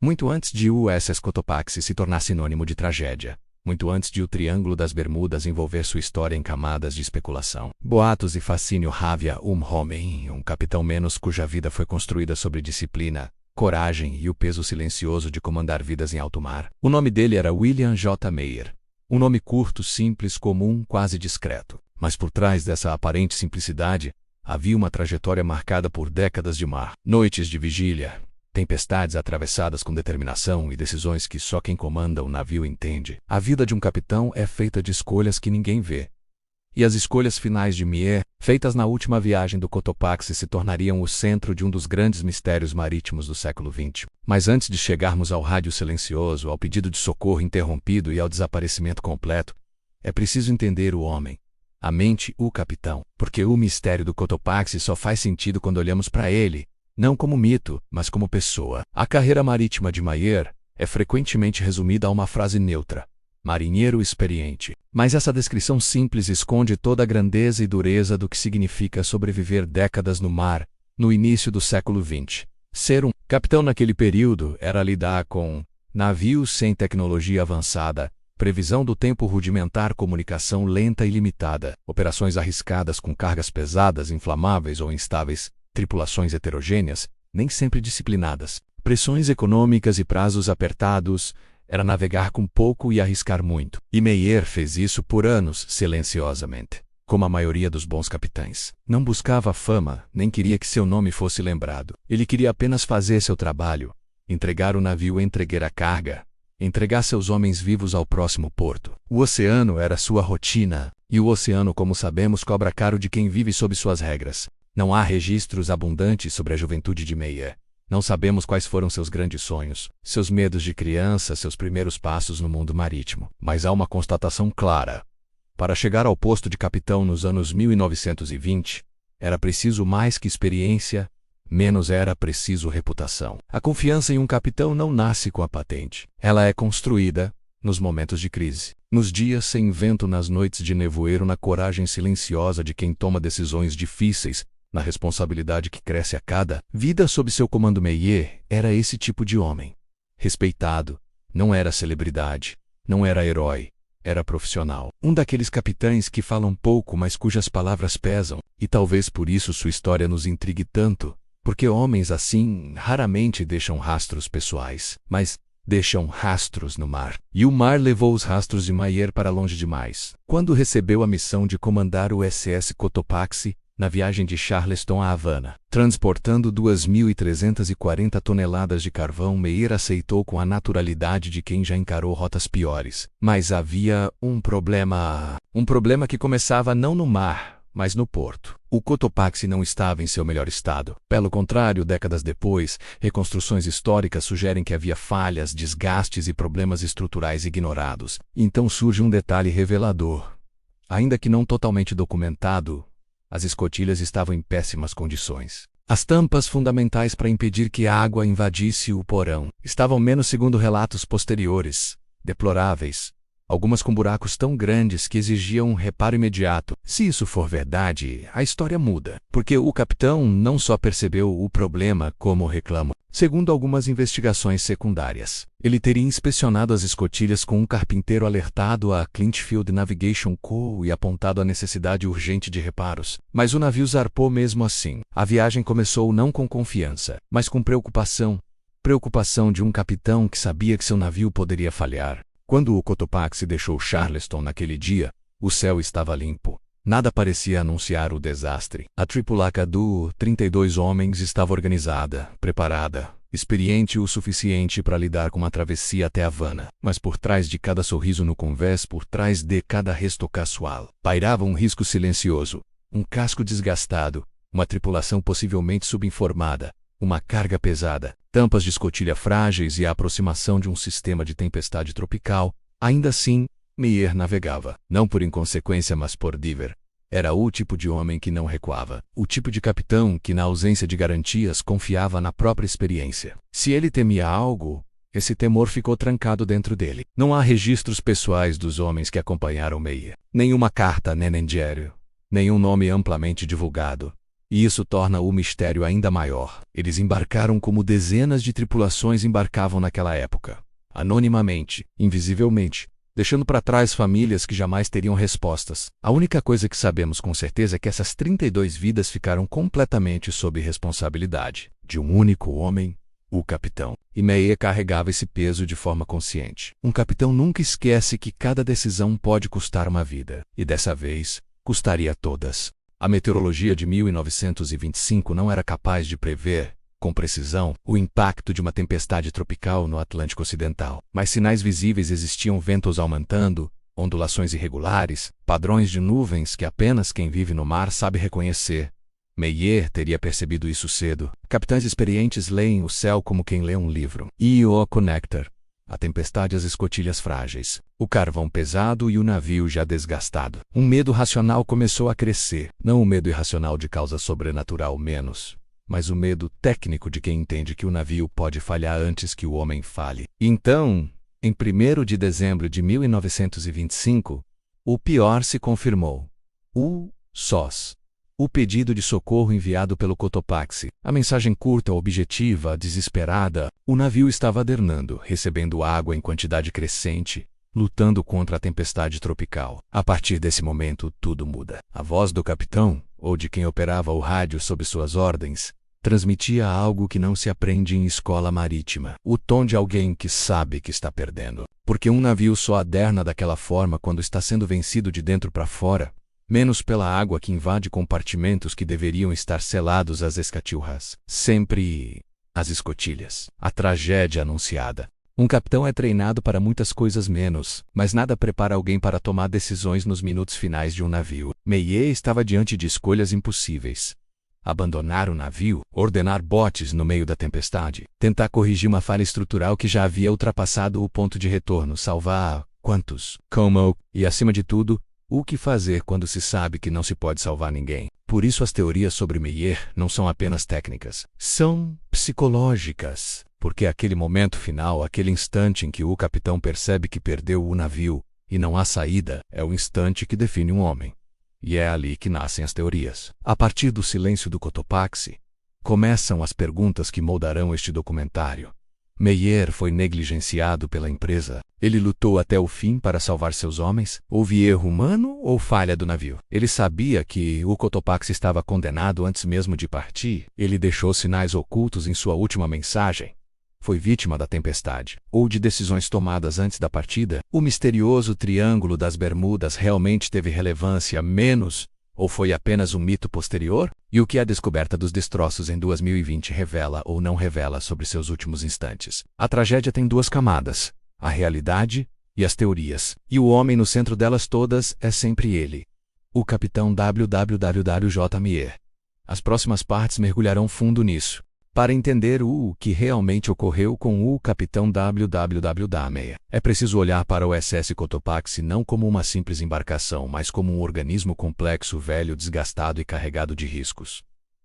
Muito antes de o USS Cotopaxi se tornar sinônimo de tragédia. Muito antes de o Triângulo das Bermudas envolver sua história em camadas de especulação, boatos e fascínio. Havia um homem, um capitão menos cuja vida foi construída sobre disciplina, coragem e o peso silencioso de comandar vidas em alto mar. O nome dele era William J. Meyer. Um nome curto, simples, comum, quase discreto. Mas por trás dessa aparente simplicidade, havia uma trajetória marcada por décadas de mar, noites de vigília, tempestades atravessadas com determinação e decisões que só quem comanda o navio entende. A vida de um capitão é feita de escolhas que ninguém vê. E as escolhas finais de Meyer, feitas na última viagem do Cotopaxi, se tornariam o centro de um dos grandes mistérios marítimos do século XX. Mas antes de chegarmos ao rádio silencioso, ao pedido de socorro interrompido e ao desaparecimento completo, é preciso entender o homem, a mente, o capitão, porque o mistério do Cotopaxi só faz sentido quando olhamos para ele, não como mito, mas como pessoa. A carreira marítima de Meyer é frequentemente resumida a uma frase neutra: marinheiro experiente. Mas essa descrição simples esconde toda a grandeza e dureza do que significa sobreviver décadas no mar, no início do século XX. Ser um capitão naquele período era lidar com navios sem tecnologia avançada, previsão do tempo rudimentar, comunicação lenta e limitada, operações arriscadas com cargas pesadas, inflamáveis ou instáveis, tripulações heterogêneas, nem sempre disciplinadas, pressões econômicas e prazos apertados. Era navegar com pouco e arriscar muito. E Meyer fez isso por anos, silenciosamente. Como a maioria dos bons capitães. Não buscava fama, nem queria que seu nome fosse lembrado. Ele queria apenas fazer seu trabalho, entregar o navio, entregar a carga, entregar seus homens vivos ao próximo porto. O oceano era sua rotina, e o oceano, como sabemos, cobra caro de quem vive sob suas regras. Não há registros abundantes sobre a juventude de Meyer. Não sabemos quais foram seus grandes sonhos, seus medos de criança, seus primeiros passos no mundo marítimo. Mas há uma constatação clara. Para chegar ao posto de capitão nos anos 1920, era preciso mais que experiência, menos era preciso reputação. A confiança em um capitão não nasce com a patente. Ela é construída nos momentos de crise, nos dias sem vento, nas noites de nevoeiro, na coragem silenciosa de quem toma decisões difíceis, na responsabilidade que cresce a cada vida sob seu comando. Meyer era esse tipo de homem. Respeitado, não era celebridade, não era herói, era profissional. Um daqueles capitães que falam pouco, mas cujas palavras pesam, e talvez por isso sua história nos intrigue tanto, porque homens assim raramente deixam rastros pessoais, mas deixam rastros no mar. E o mar levou os rastros de Meyer para longe demais. Quando recebeu a missão de comandar o SS Cotopaxi, na viagem de Charleston a Havana, transportando 2.340 toneladas de carvão, Meyer aceitou com a naturalidade de quem já encarou rotas piores. Mas havia um problema que começava não no mar, mas no porto. O Cotopaxi não estava em seu melhor estado. Pelo contrário, décadas depois, reconstruções históricas sugerem que havia falhas, desgastes e problemas estruturais ignorados. Então surge um detalhe revelador. Ainda que não totalmente documentado, as escotilhas estavam em péssimas condições. As tampas fundamentais para impedir que a água invadisse o porão estavam menos, segundo relatos posteriores, deploráveis, algumas com buracos tão grandes que exigiam um reparo imediato. Se isso for verdade, a história muda, porque o capitão não só percebeu o problema, como reclamou. Segundo algumas investigações secundárias, ele teria inspecionado as escotilhas com um carpinteiro, alertado a Clintfield Navigation Co. e apontado a necessidade urgente de reparos. Mas o navio zarpou mesmo assim. A viagem começou não com confiança, mas com preocupação. Preocupação de um capitão que sabia que seu navio poderia falhar. Quando o Cotopaxi deixou Charleston naquele dia, o céu estava limpo. Nada parecia anunciar o desastre. A tripulaca do 32 homens estava organizada, preparada, experiente o suficiente para lidar com uma travessia até Havana. Mas por trás de cada sorriso no convés, por trás de cada resto casual, pairava um risco silencioso, um casco desgastado, uma tripulação possivelmente subinformada, uma carga pesada, tampas de escotilha frágeis e a aproximação de um sistema de tempestade tropical. Ainda assim, Meyer navegava, não por inconsequência, mas por dever. Era o tipo de homem que não recuava, o tipo de capitão que, na ausência de garantias, confiava na própria experiência. Se ele temia algo, esse temor ficou trancado dentro dele. Não há registros pessoais dos homens que acompanharam Meyer. Nenhuma carta, nem diário, nenhum nome amplamente divulgado. E isso torna o mistério ainda maior. Eles embarcaram como dezenas de tripulações embarcavam naquela época, anonimamente, invisivelmente, deixando para trás famílias que jamais teriam respostas. A única coisa que sabemos com certeza é que essas 32 vidas ficaram completamente sob responsabilidade de um único homem, o capitão. E Meyer carregava esse peso de forma consciente. Um capitão nunca esquece que cada decisão pode custar uma vida, e dessa vez, custaria todas. A meteorologia de 1925 não era capaz de prever, com precisão, o impacto de uma tempestade tropical no Atlântico Ocidental. Mas sinais visíveis existiam: ventos aumentando, ondulações irregulares, padrões de nuvens que apenas quem vive no mar sabe reconhecer. Meyer teria percebido isso cedo. Capitães experientes leem o céu como quem lê um livro. E o Connector, a tempestade, as escotilhas frágeis, o carvão pesado e o navio já desgastado. Um medo racional começou a crescer. Não o medo irracional de causa sobrenatural menos, mas o medo técnico de quem entende que o navio pode falhar antes que o homem fale. Então, em 1º de dezembro de 1925, o pior se confirmou. O SOS. O pedido de socorro enviado pelo Cotopaxi. A mensagem curta, objetiva, desesperada. O navio estava adernando, recebendo água em quantidade crescente, lutando contra a tempestade tropical. A partir desse momento, tudo muda. A voz do capitão, ou de quem operava o rádio sob suas ordens, transmitia algo que não se aprende em escola marítima. O tom de alguém que sabe que está perdendo. Porque um navio só aderna daquela forma quando está sendo vencido de dentro para fora, menos pela água que invade compartimentos que deveriam estar selados às escatilhas. Sempre as escotilhas. A tragédia anunciada. Um capitão é treinado para muitas coisas menos, mas nada prepara alguém para tomar decisões nos minutos finais de um navio. Meyer estava diante de escolhas impossíveis. Abandonar o navio, ordenar botes no meio da tempestade, tentar corrigir uma falha estrutural que já havia ultrapassado o ponto de retorno, salvar quantos? Como? E acima de tudo, o que fazer quando se sabe que não se pode salvar ninguém? Por isso as teorias sobre Meyer não são apenas técnicas, são psicológicas. Porque aquele momento final, aquele instante em que o capitão percebe que perdeu o navio e não há saída, é o instante que define um homem. E é ali que nascem as teorias. A partir do silêncio do Cotopaxi, começam as perguntas que moldarão este documentário. Meyer foi negligenciado pela empresa. Ele lutou até o fim para salvar seus homens? Houve erro humano ou falha do navio? Ele sabia que o Cotopaxi estava condenado antes mesmo de partir? Ele deixou sinais ocultos em sua última mensagem? Foi vítima da tempestade ou de decisões tomadas antes da partida? O misterioso Triângulo das Bermudas realmente teve relevância menos? Ou foi apenas um mito posterior? E o que a descoberta dos destroços em 2020 revela ou não revela sobre seus últimos instantes? A tragédia tem duas camadas: a realidade e as teorias. E o homem no centro delas todas é sempre ele, o capitão J. Meyer. As próximas partes mergulharão fundo nisso, para entender o que realmente ocorreu com o capitão Meyer. É preciso olhar para o SS Cotopaxi não como uma simples embarcação, mas como um organismo complexo, velho, desgastado e carregado de riscos.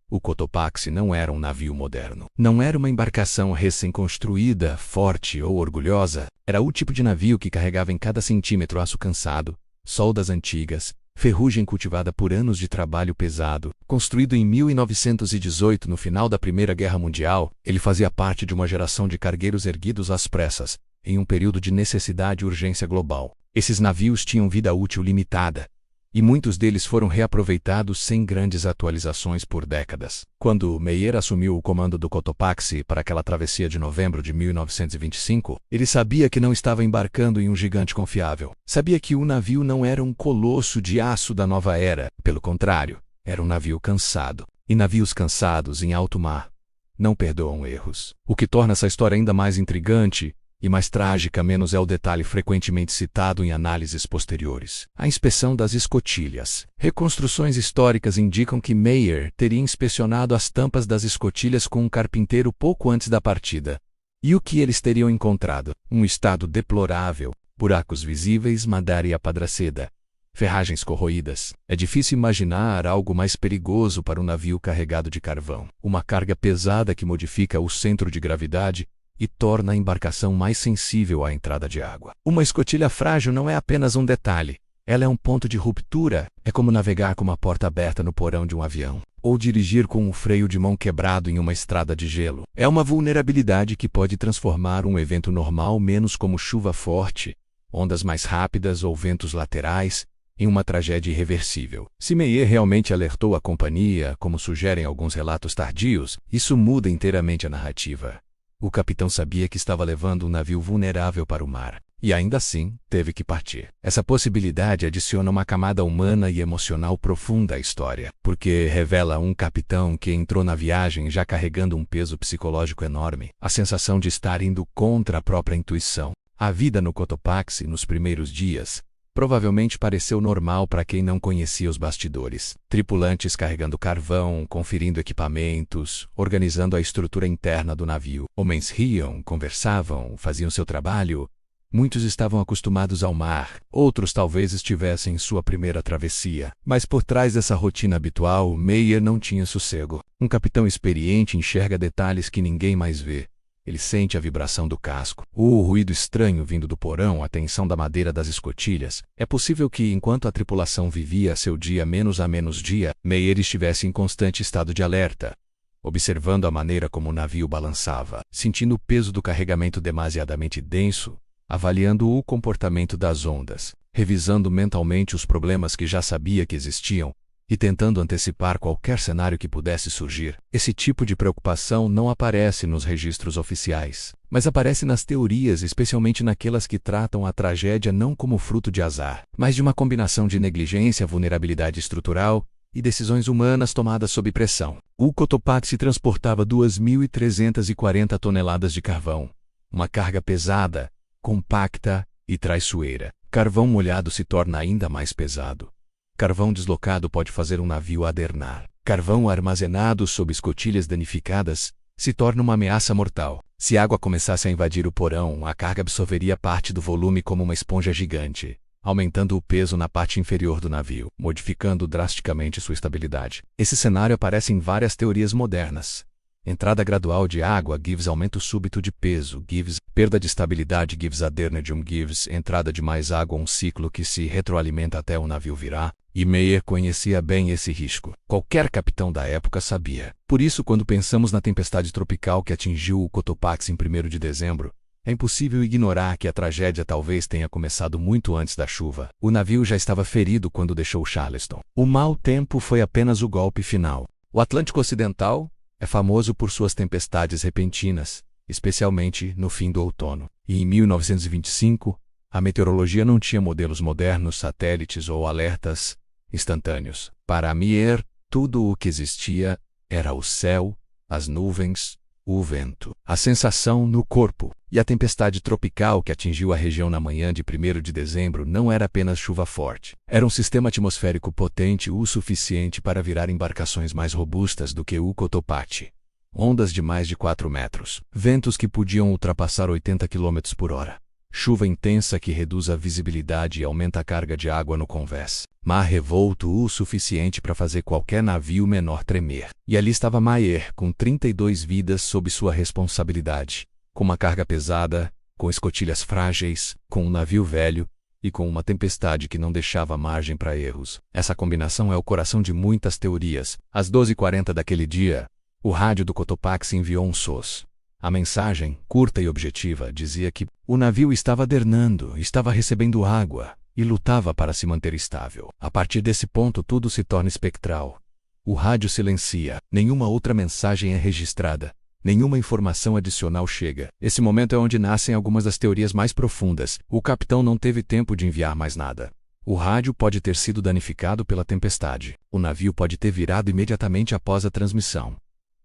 O Cotopaxi não era um navio moderno. Não era uma embarcação recém-construída, forte ou orgulhosa. Era o tipo de navio que carregava em cada centímetro aço cansado, soldas antigas, ferrugem cultivada por anos de trabalho pesado. Construído em 1918, no final da Primeira Guerra Mundial, ele fazia parte de uma geração de cargueiros erguidos às pressas, em um período de necessidade e urgência global. Esses navios tinham vida útil limitada, e muitos deles foram reaproveitados sem grandes atualizações por décadas. Quando Meyer assumiu o comando do Cotopaxi para aquela travessia de novembro de 1925, ele sabia que não estava embarcando em um gigante confiável. Sabia que o navio não era um colosso de aço da nova era. Pelo contrário, era um navio cansado. E navios cansados em alto mar não perdoam erros. O que torna essa história ainda mais intrigante e mais trágica menos é o detalhe frequentemente citado em análises posteriores: a inspeção das escotilhas. Reconstruções históricas indicam que Meyer teria inspecionado as tampas das escotilhas com um carpinteiro pouco antes da partida. E o que eles teriam encontrado? Um estado deplorável, buracos visíveis, madeira e apadraceda, ferragens corroídas. É difícil imaginar algo mais perigoso para um navio carregado de carvão. Uma carga pesada que modifica o centro de gravidade e torna a embarcação mais sensível à entrada de água. Uma escotilha frágil não é apenas um detalhe. Ela é um ponto de ruptura. É como navegar com uma porta aberta no porão de um avião. ou dirigir com um freio de mão quebrado em uma estrada de gelo. É uma vulnerabilidade que pode transformar um evento normal menos como chuva forte, ondas mais rápidas ou ventos laterais, em uma tragédia irreversível. Se Meyer realmente alertou a companhia, como sugerem alguns relatos tardios, isso muda inteiramente a narrativa. O capitão sabia que estava levando um navio vulnerável para o mar, e ainda assim teve que partir. Essa possibilidade adiciona uma camada humana e emocional profunda à história, porque revela um capitão que entrou na viagem já carregando um peso psicológico enorme, a sensação de estar indo contra a própria intuição. A vida no Cotopaxi nos primeiros dias provavelmente pareceu normal para quem não conhecia os bastidores. Tripulantes carregando carvão, conferindo equipamentos, organizando a estrutura interna do navio. Homens riam, conversavam, faziam seu trabalho. Muitos estavam acostumados ao mar, outros talvez estivessem em sua primeira travessia. Mas por trás dessa rotina habitual, Meyer não tinha sossego. Um capitão experiente enxerga detalhes que ninguém mais vê. Ele sente a vibração do casco, o ruído estranho vindo do porão, a tensão da madeira das escotilhas. É possível que, enquanto a tripulação vivia seu dia menos a menos dia, Meyer estivesse em constante estado de alerta, observando a maneira como o navio balançava, sentindo o peso do carregamento demasiadamente denso, avaliando o comportamento das ondas, revisando mentalmente os problemas que já sabia que existiam, e tentando antecipar qualquer cenário que pudesse surgir. Esse tipo de preocupação não aparece nos registros oficiais, mas aparece nas teorias, especialmente naquelas que tratam a tragédia não como fruto de azar, mas de uma combinação de negligência, vulnerabilidade estrutural e decisões humanas tomadas sob pressão. O Cotopaxi transportava 2.340 toneladas de carvão, uma carga pesada, compacta e traiçoeira. Carvão molhado se torna ainda mais pesado. Carvão deslocado pode fazer um navio adernar. Carvão armazenado sob escotilhas danificadas se torna uma ameaça mortal. Se a água começasse a invadir o porão, a carga absorveria parte do volume como uma esponja gigante, aumentando o peso na parte inferior do navio, modificando drasticamente sua estabilidade. Esse cenário aparece em várias teorias modernas. Entrada gradual de água gives aumento súbito de peso, gives perda de estabilidade, gives adernedium, gives entrada de mais água, um ciclo que se retroalimenta até o navio virar. E Meyer conhecia bem esse risco. Qualquer capitão da época sabia. Por isso, quando pensamos na tempestade tropical que atingiu o Cotopaxi em 1º de dezembro, é impossível ignorar que a tragédia talvez tenha começado muito antes da chuva. O navio já estava ferido quando deixou Charleston. O mau tempo foi apenas o golpe final. O Atlântico Ocidental é famoso por suas tempestades repentinas, especialmente no fim do outono. E em 1925, a meteorologia não tinha modelos modernos, satélites ou alertas instantâneos. Para Meyer, tudo o que existia era o céu, as nuvens, o vento, a sensação no corpo. E a tempestade tropical que atingiu a região na manhã de 1º de dezembro não era apenas chuva forte. Era um sistema atmosférico potente o suficiente para virar embarcações mais robustas do que o Cotopaxi. Ondas de mais de 4 metros. Ventos que podiam ultrapassar 80 km por hora. Chuva intensa que reduz a visibilidade e aumenta a carga de água no convés. Mar revolto o suficiente para fazer qualquer navio menor tremer. E ali estava Meyer, com 32 vidas sob sua responsabilidade, com uma carga pesada, com escotilhas frágeis, com um navio velho e com uma tempestade que não deixava margem para erros. Essa combinação é o coração de muitas teorias. Às 12h40 daquele dia, o rádio do Cotopaxi enviou um SOS. A mensagem, curta e objetiva, dizia que o navio estava adernando, estava recebendo água e lutava para se manter estável. A partir desse ponto, tudo se torna espectral. O rádio silencia, nenhuma outra mensagem é registrada, nenhuma informação adicional chega. Esse momento é onde nascem algumas das teorias mais profundas. O capitão não teve tempo de enviar mais nada. O rádio pode ter sido danificado pela tempestade. O navio pode ter virado imediatamente após a transmissão.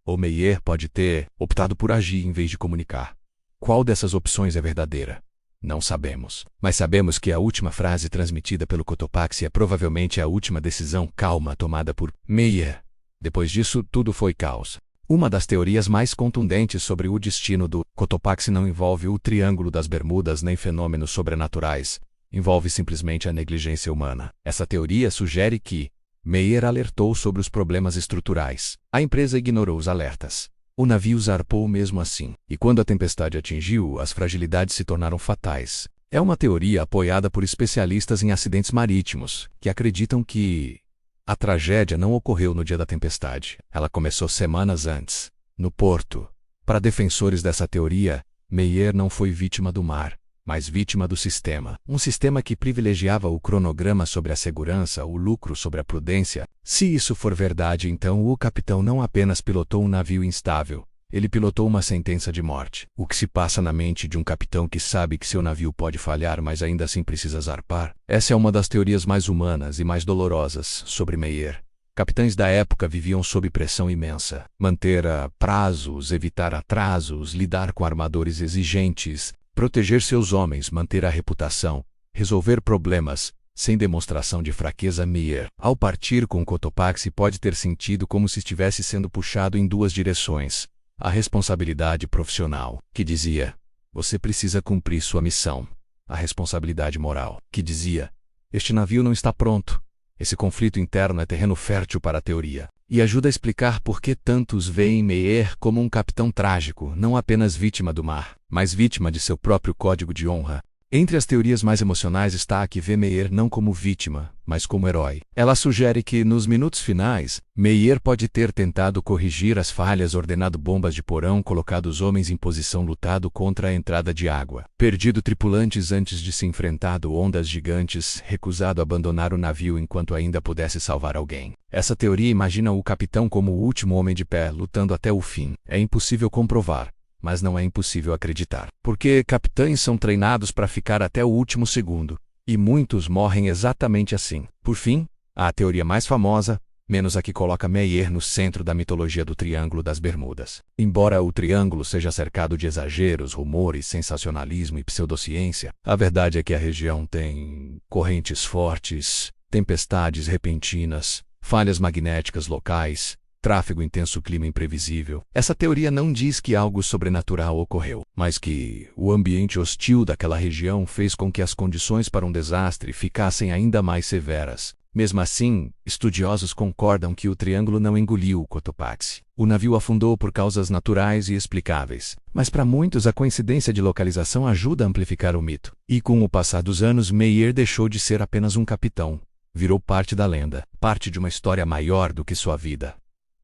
Ou Meyer pode ter optado por agir em vez de comunicar. Qual dessas opções é verdadeira? Não sabemos. Mas sabemos que a última frase transmitida pelo Cotopaxi é provavelmente a última decisão calma tomada por Meyer. Depois disso, tudo foi caos. Uma das teorias mais contundentes sobre o destino do Cotopaxi não envolve o Triângulo das Bermudas nem fenômenos sobrenaturais. Envolve simplesmente a negligência humana. Essa teoria sugere que Meyer alertou sobre os problemas estruturais. A empresa ignorou os alertas. O navio zarpou mesmo assim. E quando a tempestade atingiu, as fragilidades se tornaram fatais. É uma teoria apoiada por especialistas em acidentes marítimos, que acreditam que A tragédia não ocorreu no dia da tempestade. Ela começou semanas antes, no porto. Para defensores dessa teoria, Meyer não foi vítima do mar, mas vítima do sistema. Um sistema que privilegiava o cronograma sobre a segurança, o lucro sobre a prudência. Se isso for verdade, então o capitão não apenas pilotou um navio instável, ele pilotou uma sentença de morte. O que se passa na mente de um capitão que sabe que seu navio pode falhar, mas ainda assim precisa zarpar? Essa é uma das teorias mais humanas e mais dolorosas sobre Meyer. Capitães da época viviam sob pressão imensa. Manter prazos, evitar atrasos, lidar com armadores exigentes, proteger seus homens, manter a reputação, resolver problemas, sem demonstração de fraqueza. Meyer, ao partir com Cotopaxi, pode ter sentido como se estivesse sendo puxado em duas direções. A responsabilidade profissional, que dizia, você precisa cumprir sua missão. A responsabilidade moral, que dizia, este navio não está pronto. Esse conflito interno é terreno fértil para a teoria, e ajuda a explicar por que tantos veem Meyer como um capitão trágico, não apenas vítima do mar, mas vítima de seu próprio código de honra. Entre as teorias mais emocionais está a que vê Meyer não como vítima, mas como herói. Ela sugere que, nos minutos finais, Meyer pode ter tentado corrigir as falhas, ordenado bombas de porão, colocado os homens em posição, lutado contra a entrada de água, perdido tripulantes antes de se enfrentar ondas gigantes, recusado abandonar o navio enquanto ainda pudesse salvar alguém. Essa teoria imagina o capitão como o último homem de pé, lutando até o fim. É impossível comprovar, mas não é impossível acreditar. Porque capitães são treinados para ficar até o último segundo, e muitos morrem exatamente assim. Por fim, a teoria mais famosa, menos a que coloca Meyer no centro da mitologia do Triângulo das Bermudas. Embora o triângulo seja cercado de exageros, rumores, sensacionalismo e pseudociência, a verdade é que a região tem correntes fortes, tempestades repentinas, falhas magnéticas locais, tráfego intenso, clima imprevisível. Essa teoria não diz que algo sobrenatural ocorreu, mas que o ambiente hostil daquela região fez com que as condições para um desastre ficassem ainda mais severas. Mesmo assim, estudiosos concordam que o triângulo não engoliu o Cotopaxi. O navio afundou por causas naturais e explicáveis, mas para muitos a coincidência de localização ajuda a amplificar o mito. E com o passar dos anos, Meyer deixou de ser apenas um capitão. Virou parte da lenda, parte de uma história maior do que sua vida.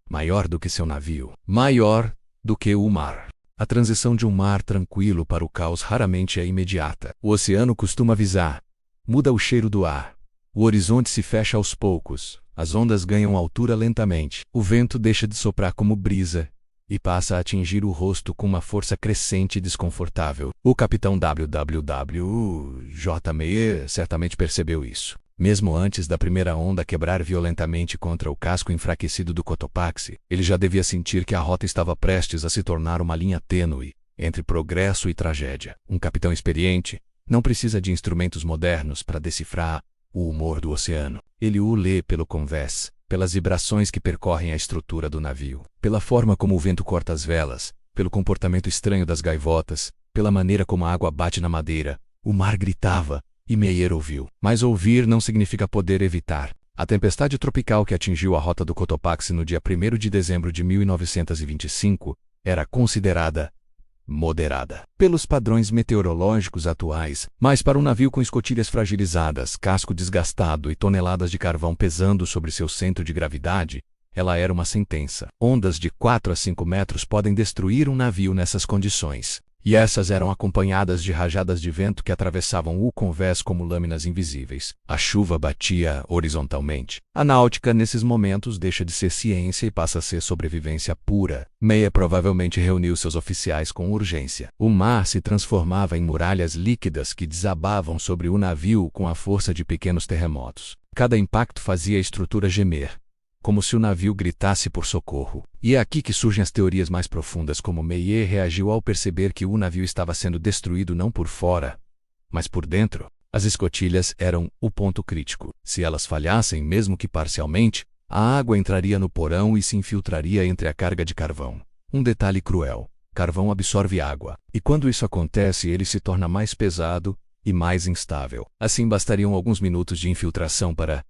Maior do que seu navio, maior do que o mar. A transição de um mar tranquilo para o caos raramente é imediata. O oceano costuma avisar. Muda o cheiro do ar. O horizonte se fecha aos poucos. As ondas ganham altura lentamente. O vento deixa de soprar como brisa e passa a atingir o rosto com uma força crescente e desconfortável. O capitão W.W.J. Meyer certamente percebeu isso. Mesmo antes da primeira onda quebrar violentamente contra o casco enfraquecido do Cotopaxi, ele já devia sentir que a rota estava prestes a se tornar uma linha tênue entre progresso e tragédia. Um capitão experiente não precisa de instrumentos modernos para decifrar o humor do oceano. Ele o lê pelo convés, pelas vibrações que percorrem a estrutura do navio, pela forma como o vento corta as velas, pelo comportamento estranho das gaivotas, pela maneira como a água bate na madeira. O mar gritava, e Meyer ouviu. Mas ouvir não significa poder evitar. A tempestade tropical que atingiu a rota do Cotopaxi no dia 1º de dezembro de 1925 era considerada moderada pelos padrões meteorológicos atuais, mas para um navio com escotilhas fragilizadas, casco desgastado e toneladas de carvão pesando sobre seu centro de gravidade, ela era uma sentença. Ondas de 4 a 5 metros podem destruir um navio nessas condições. E essas eram acompanhadas de rajadas de vento que atravessavam o convés como lâminas invisíveis. A chuva batia horizontalmente. A náutica, nesses momentos, deixa de ser ciência e passa a ser sobrevivência pura. Meyer provavelmente reuniu seus oficiais com urgência. O mar se transformava em muralhas líquidas que desabavam sobre o navio com a força de pequenos terremotos. Cada impacto fazia a estrutura gemer, como se o navio gritasse por socorro. E é aqui que surgem as teorias mais profundas, como Meyer reagiu ao perceber que o navio estava sendo destruído não por fora, mas por dentro. As escotilhas eram o ponto crítico. Se elas falhassem, mesmo que parcialmente, a água entraria no porão e se infiltraria entre a carga de carvão. Um detalhe cruel: carvão absorve água, e quando isso acontece, ele se torna mais pesado e mais instável. Assim, bastariam alguns minutos de infiltração para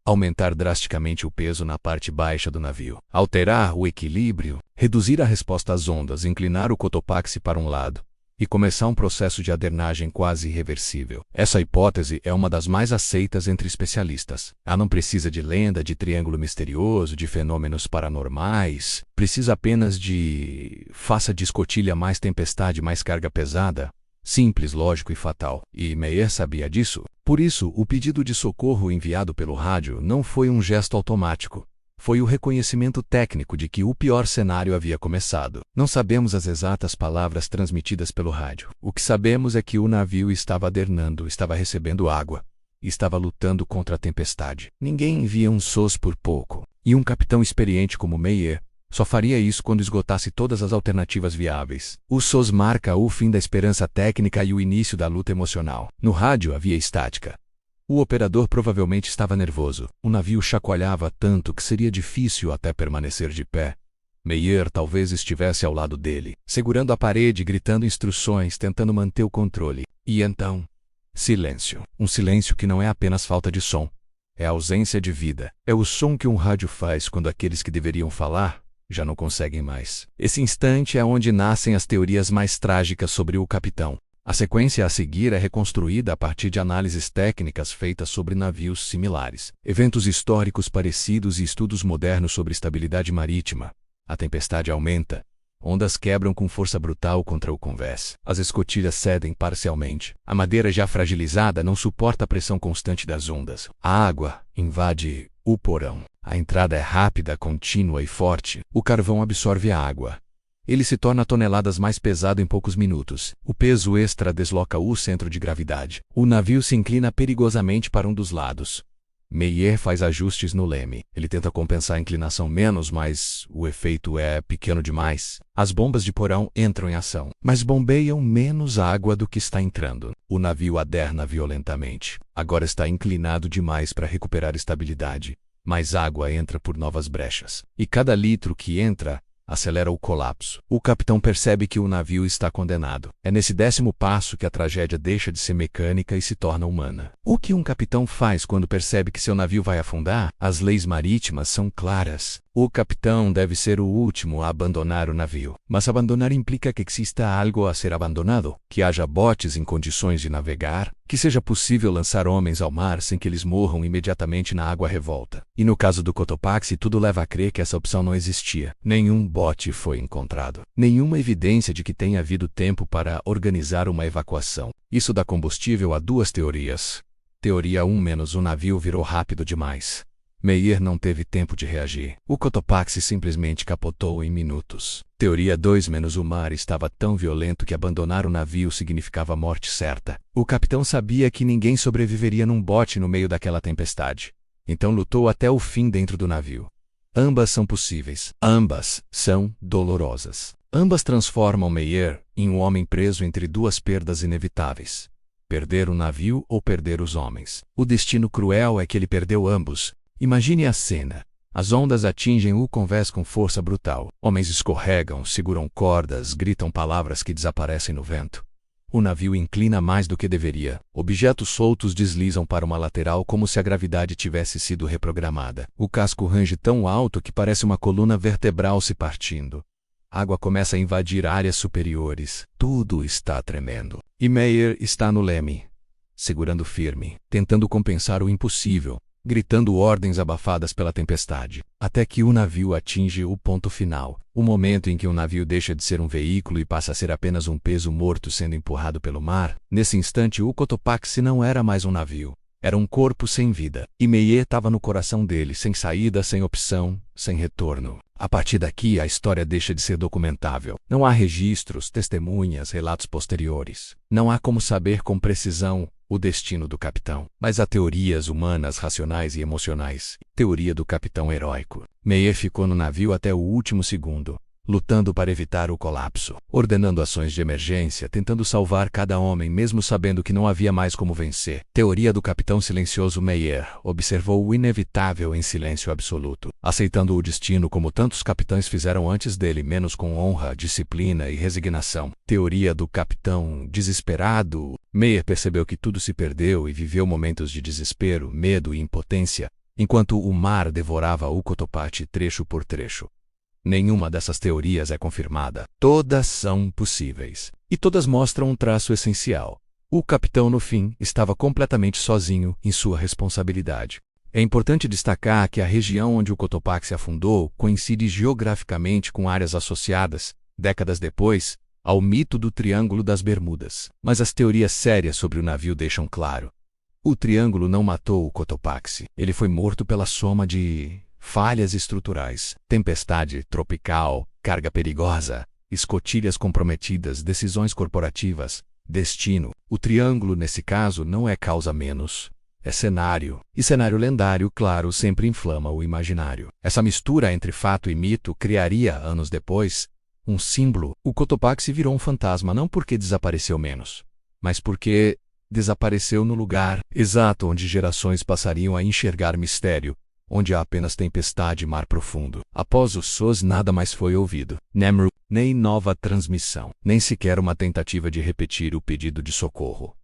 aumentar drasticamente o peso na parte baixa do navio, alterar o equilíbrio, reduzir a resposta às ondas, inclinar o Cotopaxi para um lado, e começar um processo de adernagem quase irreversível. Essa hipótese é uma das mais aceitas entre especialistas. Ela não precisa de lenda, de triângulo misterioso, de fenômenos paranormais. Precisa apenas de faça de escotilha mais tempestade, mais carga pesada. Simples, lógico e fatal. E Meyer sabia disso. Por isso, o pedido de socorro enviado pelo rádio não foi um gesto automático. Foi o reconhecimento técnico de que o pior cenário havia começado. Não sabemos as exatas palavras transmitidas pelo rádio. O que sabemos é que o navio estava adernando, estava recebendo água, estava lutando contra a tempestade. Ninguém envia um SOS por pouco. E um capitão experiente como Meyer só faria isso quando esgotasse todas as alternativas viáveis. O SOS marca o fim da esperança técnica e o início da luta emocional. No rádio havia estática. O operador provavelmente estava nervoso. O navio chacoalhava tanto que seria difícil até permanecer de pé. Meyer talvez estivesse ao lado dele, segurando a parede, gritando instruções, tentando manter o controle. E então, silêncio. Um silêncio que não é apenas falta de som. É a ausência de vida. É o som que um rádio faz quando aqueles que deveriam falar já não conseguem mais. Esse instante é onde nascem as teorias mais trágicas sobre o capitão. A sequência a seguir é reconstruída a partir de análises técnicas feitas sobre navios similares, eventos históricos parecidos e estudos modernos sobre estabilidade marítima. A tempestade aumenta. Ondas quebram com força brutal contra o convés. As escotilhas cedem parcialmente. A madeira já fragilizada não suporta a pressão constante das ondas. A água invade o porão. A entrada é rápida, contínua e forte. O carvão absorve a água. Ele se torna toneladas mais pesado em poucos minutos. O peso extra desloca o centro de gravidade. O navio se inclina perigosamente para um dos lados. Meyer faz ajustes no leme. Ele tenta compensar a inclinação menos, mas o efeito é pequeno demais. As bombas de porão entram em ação, mas bombeiam menos água do que está entrando. O navio aderna violentamente. Agora está inclinado demais para recuperar estabilidade. Mais água entra por novas brechas. E cada litro que entra acelera o colapso. O capitão percebe que o navio está condenado. É nesse 10º passo que a tragédia deixa de ser mecânica e se torna humana. O que um capitão faz quando percebe que seu navio vai afundar? As leis marítimas são claras. O capitão deve ser o último a abandonar o navio. Mas abandonar implica que exista algo a ser abandonado, que haja botes em condições de navegar, que seja possível lançar homens ao mar sem que eles morram imediatamente na água revolta. E no caso do Cotopaxi, tudo leva a crer que essa opção não existia. Nenhum bote foi encontrado. Nenhuma evidência de que tenha havido tempo para organizar uma evacuação. Isso dá combustível a duas teorias. Teoria 1 - o navio virou rápido demais. Meyer não teve tempo de reagir. O Cotopaxi simplesmente capotou em minutos. Teoria 2 - o mar estava tão violento que abandonar o navio significava morte certa. O capitão sabia que ninguém sobreviveria num bote no meio daquela tempestade. Então lutou até o fim dentro do navio. Ambas são possíveis. Ambas são dolorosas. Ambas transformam Meyer em um homem preso entre duas perdas inevitáveis. Perder o navio ou perder os homens. O destino cruel é que ele perdeu ambos. Imagine a cena. As ondas atingem o convés com força brutal. Homens escorregam, seguram cordas, gritam palavras que desaparecem no vento. O navio inclina mais do que deveria. Objetos soltos deslizam para uma lateral como se a gravidade tivesse sido reprogramada. O casco range tão alto que parece uma coluna vertebral se partindo. A água começa a invadir áreas superiores. Tudo está tremendo. E Meyer está no leme, segurando firme, tentando compensar o impossível, gritando ordens abafadas pela tempestade, até que o navio atinge o ponto final, o momento em que um navio deixa de ser um veículo e passa a ser apenas um peso morto sendo empurrado pelo mar. Nesse instante, o Cotopaxi não era mais um navio, era um corpo sem vida, e Meyer estava no coração dele, sem saída, sem opção, sem retorno. A partir daqui, a história deixa de ser documentável. Não há registros, testemunhas, relatos posteriores. Não há como saber com precisão o destino do capitão. Mas há teorias humanas, racionais e emocionais. Teoria do capitão heróico. Meyer ficou no navio até o último segundo, lutando para evitar o colapso, ordenando ações de emergência, tentando salvar cada homem, mesmo sabendo que não havia mais como vencer. Teoria do capitão silencioso. Meyer observou o inevitável em silêncio absoluto, aceitando o destino como tantos capitães fizeram antes dele, menos com honra, disciplina e resignação. Teoria do capitão desesperado. Meyer percebeu que tudo se perdeu e viveu momentos de desespero, medo e impotência, enquanto o mar devorava o Cotopaxi trecho por trecho. Nenhuma dessas teorias é confirmada. Todas são possíveis. E todas mostram um traço essencial. O capitão, no fim, estava completamente sozinho em sua responsabilidade. É importante destacar que a região onde o Cotopaxi afundou coincide geograficamente com áreas associadas, décadas depois, ao mito do Triângulo das Bermudas. Mas as teorias sérias sobre o navio deixam claro: o Triângulo não matou o Cotopaxi. Ele foi morto pela soma de falhas estruturais, tempestade tropical, carga perigosa, escotilhas comprometidas, decisões corporativas, destino. O Triângulo, nesse caso, não é causa menos. É cenário. E cenário lendário, claro, sempre inflama o imaginário. Essa mistura entre fato e mito criaria, anos depois, um símbolo. O Cotopaxi virou um fantasma não porque desapareceu menos, mas porque desapareceu no lugar exato onde gerações passariam a enxergar mistério, onde há apenas tempestade e mar profundo. Após o SOS, nada mais foi ouvido. Nem nova transmissão, nem sequer uma tentativa de repetir o pedido de socorro.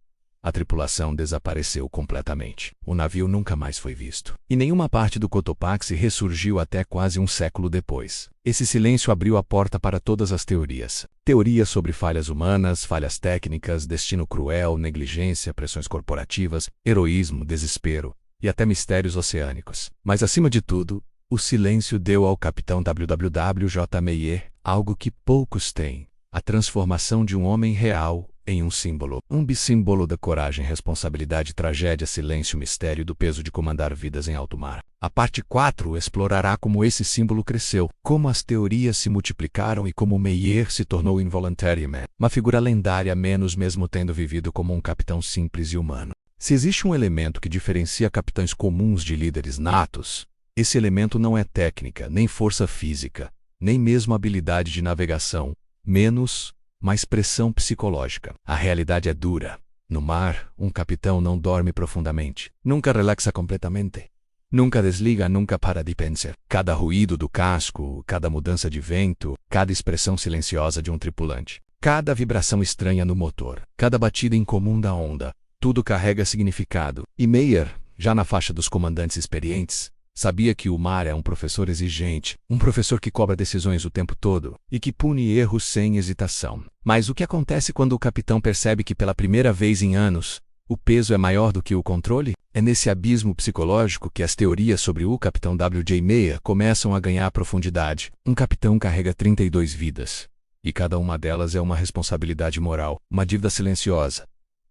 A tripulação desapareceu completamente. O navio nunca mais foi visto. E nenhuma parte do Cotopaxi ressurgiu até quase um século depois. Esse silêncio abriu a porta para todas as teorias. Teorias sobre falhas humanas, falhas técnicas, destino cruel, negligência, pressões corporativas, heroísmo, desespero e até mistérios oceânicos. Mas, acima de tudo, o silêncio deu ao capitão WWJ Meyer algo que poucos têm: a transformação de um homem real em um símbolo. Um bissímbolo da coragem, responsabilidade, tragédia, silêncio, mistério do peso de comandar vidas em alto mar. A parte 4 explorará como esse símbolo cresceu, como as teorias se multiplicaram e como Meyer se tornou Involuntary Man, uma figura lendária mesmo tendo vivido como um capitão simples e humano. Se existe um elemento que diferencia capitães comuns de líderes natos, esse elemento não é técnica, nem força física, nem mesmo habilidade de navegação, mais pressão psicológica. A realidade é dura. No mar, um capitão não dorme profundamente. Nunca relaxa completamente. Nunca desliga, nunca para de pensar. Cada ruído do casco, cada mudança de vento, cada expressão silenciosa de um tripulante, cada vibração estranha no motor, cada batida incomum da onda, tudo carrega significado. E Meyer, já na faixa dos comandantes experientes, sabia que o mar é um professor exigente, um professor que cobra decisões o tempo todo e que pune erros sem hesitação. Mas o que acontece quando o capitão percebe que pela primeira vez em anos, o peso é maior do que o controle? É nesse abismo psicológico que as teorias sobre o capitão W.J. Meyer começam a ganhar profundidade. Um capitão carrega 32 vidas, e cada uma delas é uma responsabilidade moral, uma dívida silenciosa.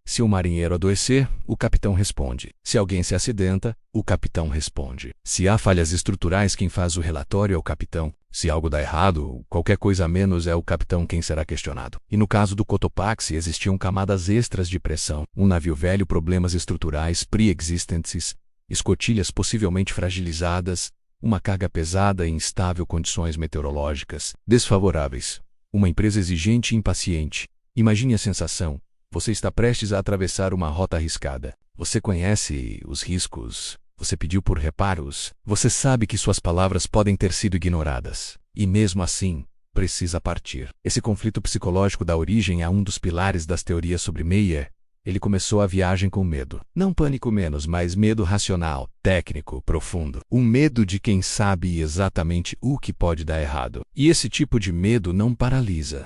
Se o marinheiro adoecer, o capitão responde. Se alguém se acidenta, o capitão responde. Se há falhas estruturais, quem faz o relatório é o capitão. Se algo dá errado, qualquer coisa a menos, é o capitão quem será questionado. E no caso do Cotopaxi existiam camadas extras de pressão. Um navio velho, problemas estruturais pre-existentes, escotilhas possivelmente fragilizadas, uma carga pesada e instável, condições meteorológicas desfavoráveis. Uma empresa exigente e impaciente. Imagine a sensação. Você está prestes a atravessar uma rota arriscada. Você conhece os riscos. Você pediu por reparos. Você sabe que suas palavras podem ter sido ignoradas. E mesmo assim, precisa partir. Esse conflito psicológico dá origem a um dos pilares das teorias sobre Meyer. Ele começou a viagem com medo. Não pânico mas medo racional, técnico, profundo. Um medo de quem sabe exatamente o que pode dar errado. E esse tipo de medo não paralisa.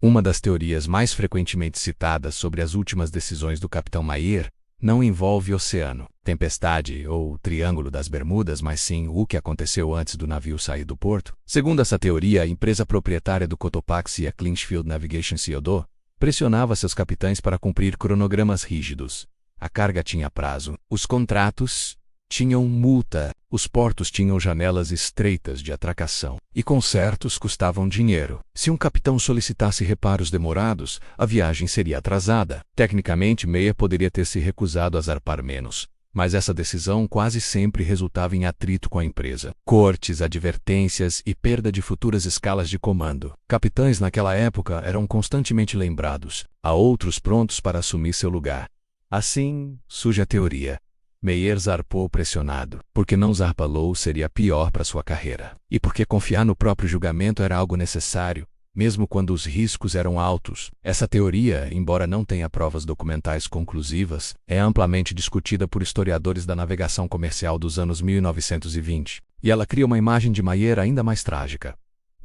Uma das teorias mais frequentemente citadas sobre as últimas decisões do capitão Meyer não envolve oceano, tempestade ou Triângulo das Bermudas, mas sim o que aconteceu antes do navio sair do porto. Segundo essa teoria, a empresa proprietária do Cotopaxi, a Clinchfield Navigation Co., pressionava seus capitães para cumprir cronogramas rígidos. A carga tinha prazo, os contratos tinham multa, os portos tinham janelas estreitas de atracação, e consertos custavam dinheiro. Se um capitão solicitasse reparos demorados, a viagem seria atrasada. Tecnicamente, Meyer poderia ter se recusado a zarpar menos, mas essa decisão quase sempre resultava em atrito com a empresa. Cortes, advertências e perda de futuras escalas de comando. Capitães naquela época eram constantemente lembrados, há outros prontos para assumir seu lugar. Assim, surge a teoria. Meyer zarpou pressionado, porque não zarpalou seria pior para sua carreira. E porque confiar no próprio julgamento era algo necessário, mesmo quando os riscos eram altos. Essa teoria, embora não tenha provas documentais conclusivas, é amplamente discutida por historiadores da navegação comercial dos anos 1920. E ela cria uma imagem de Meyer ainda mais trágica.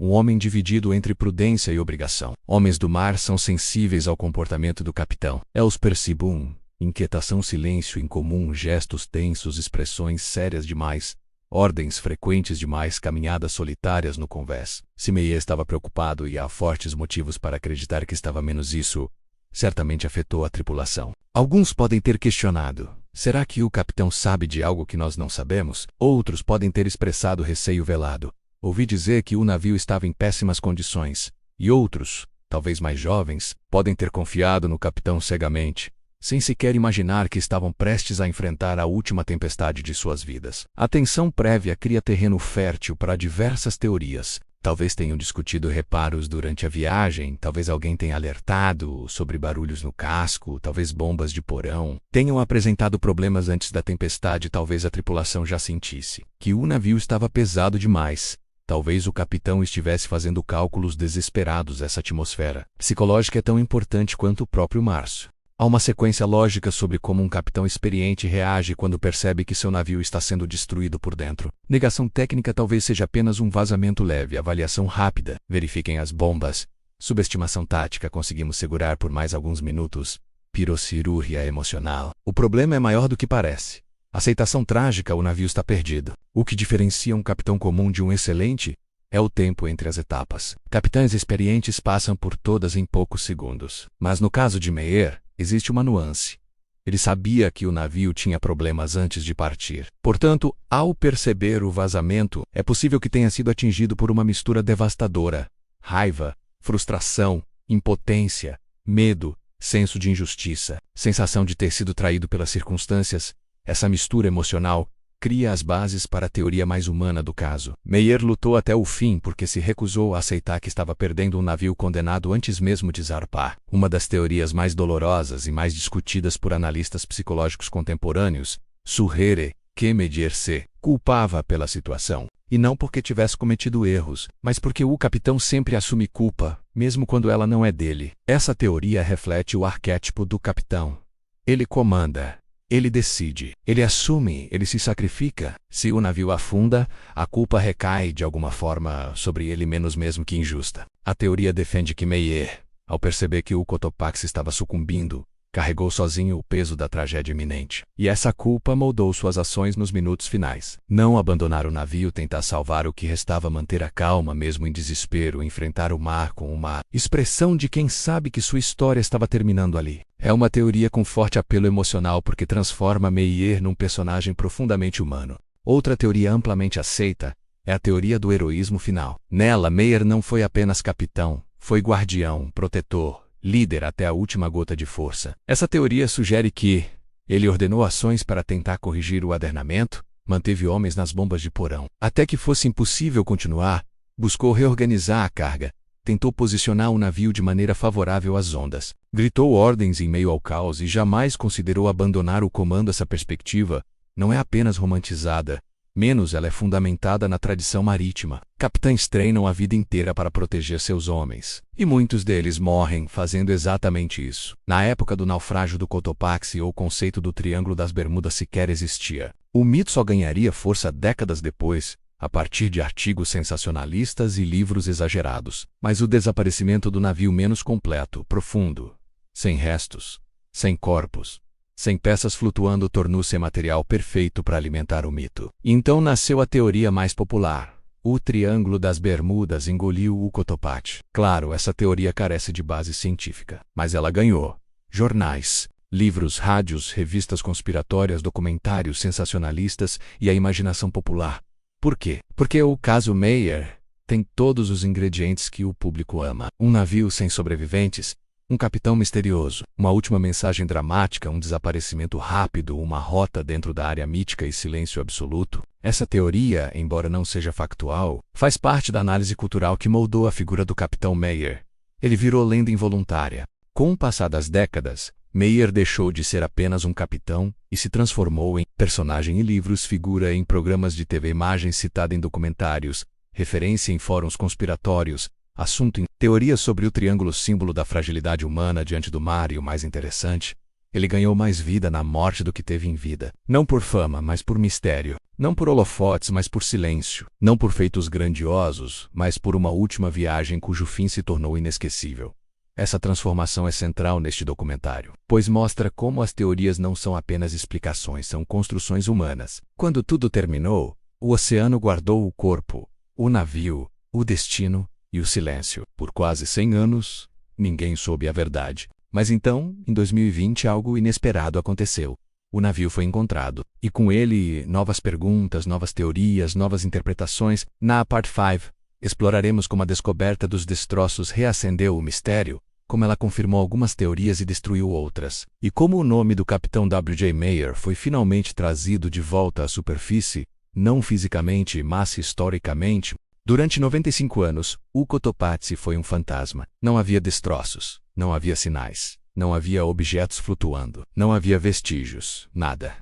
um homem dividido entre prudência e obrigação. Homens do mar são sensíveis ao comportamento do capitão. Eles percebem inquietação, silêncio incomum, gestos tensos, expressões sérias demais, ordens frequentes demais, caminhadas solitárias no convés. Se Meyer estava preocupado, e há fortes motivos para acreditar que estava menos, isso certamente afetou a tripulação. Alguns podem ter questionado: será que o capitão sabe de algo que nós não sabemos? Outros podem ter expressado receio velado. Ouvi dizer que o navio estava em péssimas condições. E outros, talvez mais jovens, podem ter confiado no capitão cegamente, sem sequer imaginar que estavam prestes a enfrentar a última tempestade de suas vidas. A tensão prévia cria terreno fértil para diversas teorias. Talvez tenham discutido reparos durante a viagem, talvez alguém tenha alertado sobre barulhos no casco, talvez bombas de porão tenham apresentado problemas antes da tempestade, talvez a tripulação já sentisse que o navio estava pesado demais. Talvez o capitão estivesse fazendo cálculos desesperados. Essa atmosfera psicológica é tão importante quanto o próprio Márcio. Há uma sequência lógica sobre como um capitão experiente reage quando percebe que seu navio está sendo destruído por dentro. Negação técnica talvez seja apenas um vazamento leve. Avaliação rápida. Verifiquem as bombas. Subestimação tática. Conseguimos segurar por mais alguns minutos. Pirocirurgia emocional. O problema é maior do que parece. Aceitação trágica. O navio está perdido. O que diferencia um capitão comum de um excelente é o tempo entre as etapas. Capitães experientes passam por todas em poucos segundos. Mas no caso de Meyer, existe uma nuance. Ele sabia que o navio tinha problemas antes de partir. Portanto, ao perceber o vazamento, é possível que tenha sido atingido por uma mistura devastadora: raiva, frustração, impotência, medo, senso de injustiça, sensação de ter sido traído pelas circunstâncias. Essa mistura emocional cria as bases para a teoria mais humana do caso. Meyer lutou até o fim porque se recusou a aceitar que estava perdendo um navio condenado antes mesmo de zarpar. Uma das teorias mais dolorosas e mais discutidas por analistas psicológicos contemporâneos sugere que Meyer se culpava pela situação. E não porque tivesse cometido erros, mas porque o capitão sempre assume culpa, mesmo quando ela não é dele. Essa teoria reflete o arquétipo do capitão. Ele comanda. Ele decide, ele assume, ele se sacrifica. Se o navio afunda, a culpa recai de alguma forma sobre ele, menos mesmo que injusta. A teoria defende que Meyer, ao perceber que o Cotopaxi estava sucumbindo, carregou sozinho o peso da tragédia iminente. E essa culpa moldou suas ações nos minutos finais. Não abandonar o navio, tentar salvar o que restava, manter a calma mesmo em desespero, enfrentar o mar com uma expressão de quem sabe que sua história estava terminando ali. É uma teoria com forte apelo emocional porque transforma Meyer num personagem profundamente humano. Outra teoria amplamente aceita é a teoria do heroísmo final. Nela, Meyer não foi apenas capitão, foi guardião, protetor, líder até a última gota de força. Essa teoria sugere que ele ordenou ações para tentar corrigir o adernamento, manteve homens nas bombas de porão, até que fosse impossível continuar, buscou reorganizar a carga, tentou posicionar o navio de maneira favorável às ondas, gritou ordens em meio ao caos e jamais considerou abandonar o comando. Essa perspectiva não é apenas romantizada, menos ela é fundamentada na tradição marítima. Capitães treinam a vida inteira para proteger seus homens, e muitos deles morrem fazendo exatamente isso. Na época do naufrágio do Cotopaxi, o conceito do Triângulo das Bermudas sequer existia. O mito só ganharia força décadas depois, a partir de artigos sensacionalistas e livros exagerados. Mas o desaparecimento do navio menos completo, profundo, sem restos, sem corpos, sem peças flutuando, tornou-se material perfeito para alimentar o mito. Então nasceu a teoria mais popular. O Triângulo das Bermudas engoliu o Cotopaxi. Claro, essa teoria carece de base científica, mas ela ganhou jornais, livros, rádios, revistas conspiratórias, documentários sensacionalistas e a imaginação popular. Por quê? Porque o caso Meyer tem todos os ingredientes que o público ama. Um navio sem sobreviventes, um capitão misterioso, uma última mensagem dramática, um desaparecimento rápido, uma rota dentro da área mítica e silêncio absoluto. Essa teoria, embora não seja factual, faz parte da análise cultural que moldou a figura do capitão Meyer. Ele virou lenda involuntária. Com o passar das décadas, Meyer deixou de ser apenas um capitão e se transformou em personagem em livros, figura em programas de TV, imagem citada em documentários, referência em fóruns conspiratórios, assunto em teorias sobre o triângulo, símbolo da fragilidade humana diante do mar. E o mais interessante Ele ganhou mais vida na morte do que teve em vida. Não por fama, mas por mistério. Não por holofotes, mas por silêncio. Não por feitos grandiosos, mas por uma última viagem cujo fim se tornou inesquecível. Essa transformação é central neste documentário, pois mostra como as teorias não são apenas explicações, são construções humanas. Quando tudo terminou, o oceano guardou o corpo, o navio, o destino e o silêncio. Por quase 100 anos, ninguém soube a verdade. Mas então, em 2020, algo inesperado aconteceu. O navio foi encontrado, e com ele, novas perguntas, novas teorias, novas interpretações. Na Part 5, exploraremos como a descoberta dos destroços reacendeu o mistério, como ela confirmou algumas teorias e destruiu outras, e como o nome do capitão W.J. Meyer foi finalmente trazido de volta à superfície, não fisicamente, mas historicamente. Durante 95 anos, o Cotopaxi foi um fantasma. Não havia destroços, não havia sinais, não havia objetos flutuando, não havia vestígios, nada.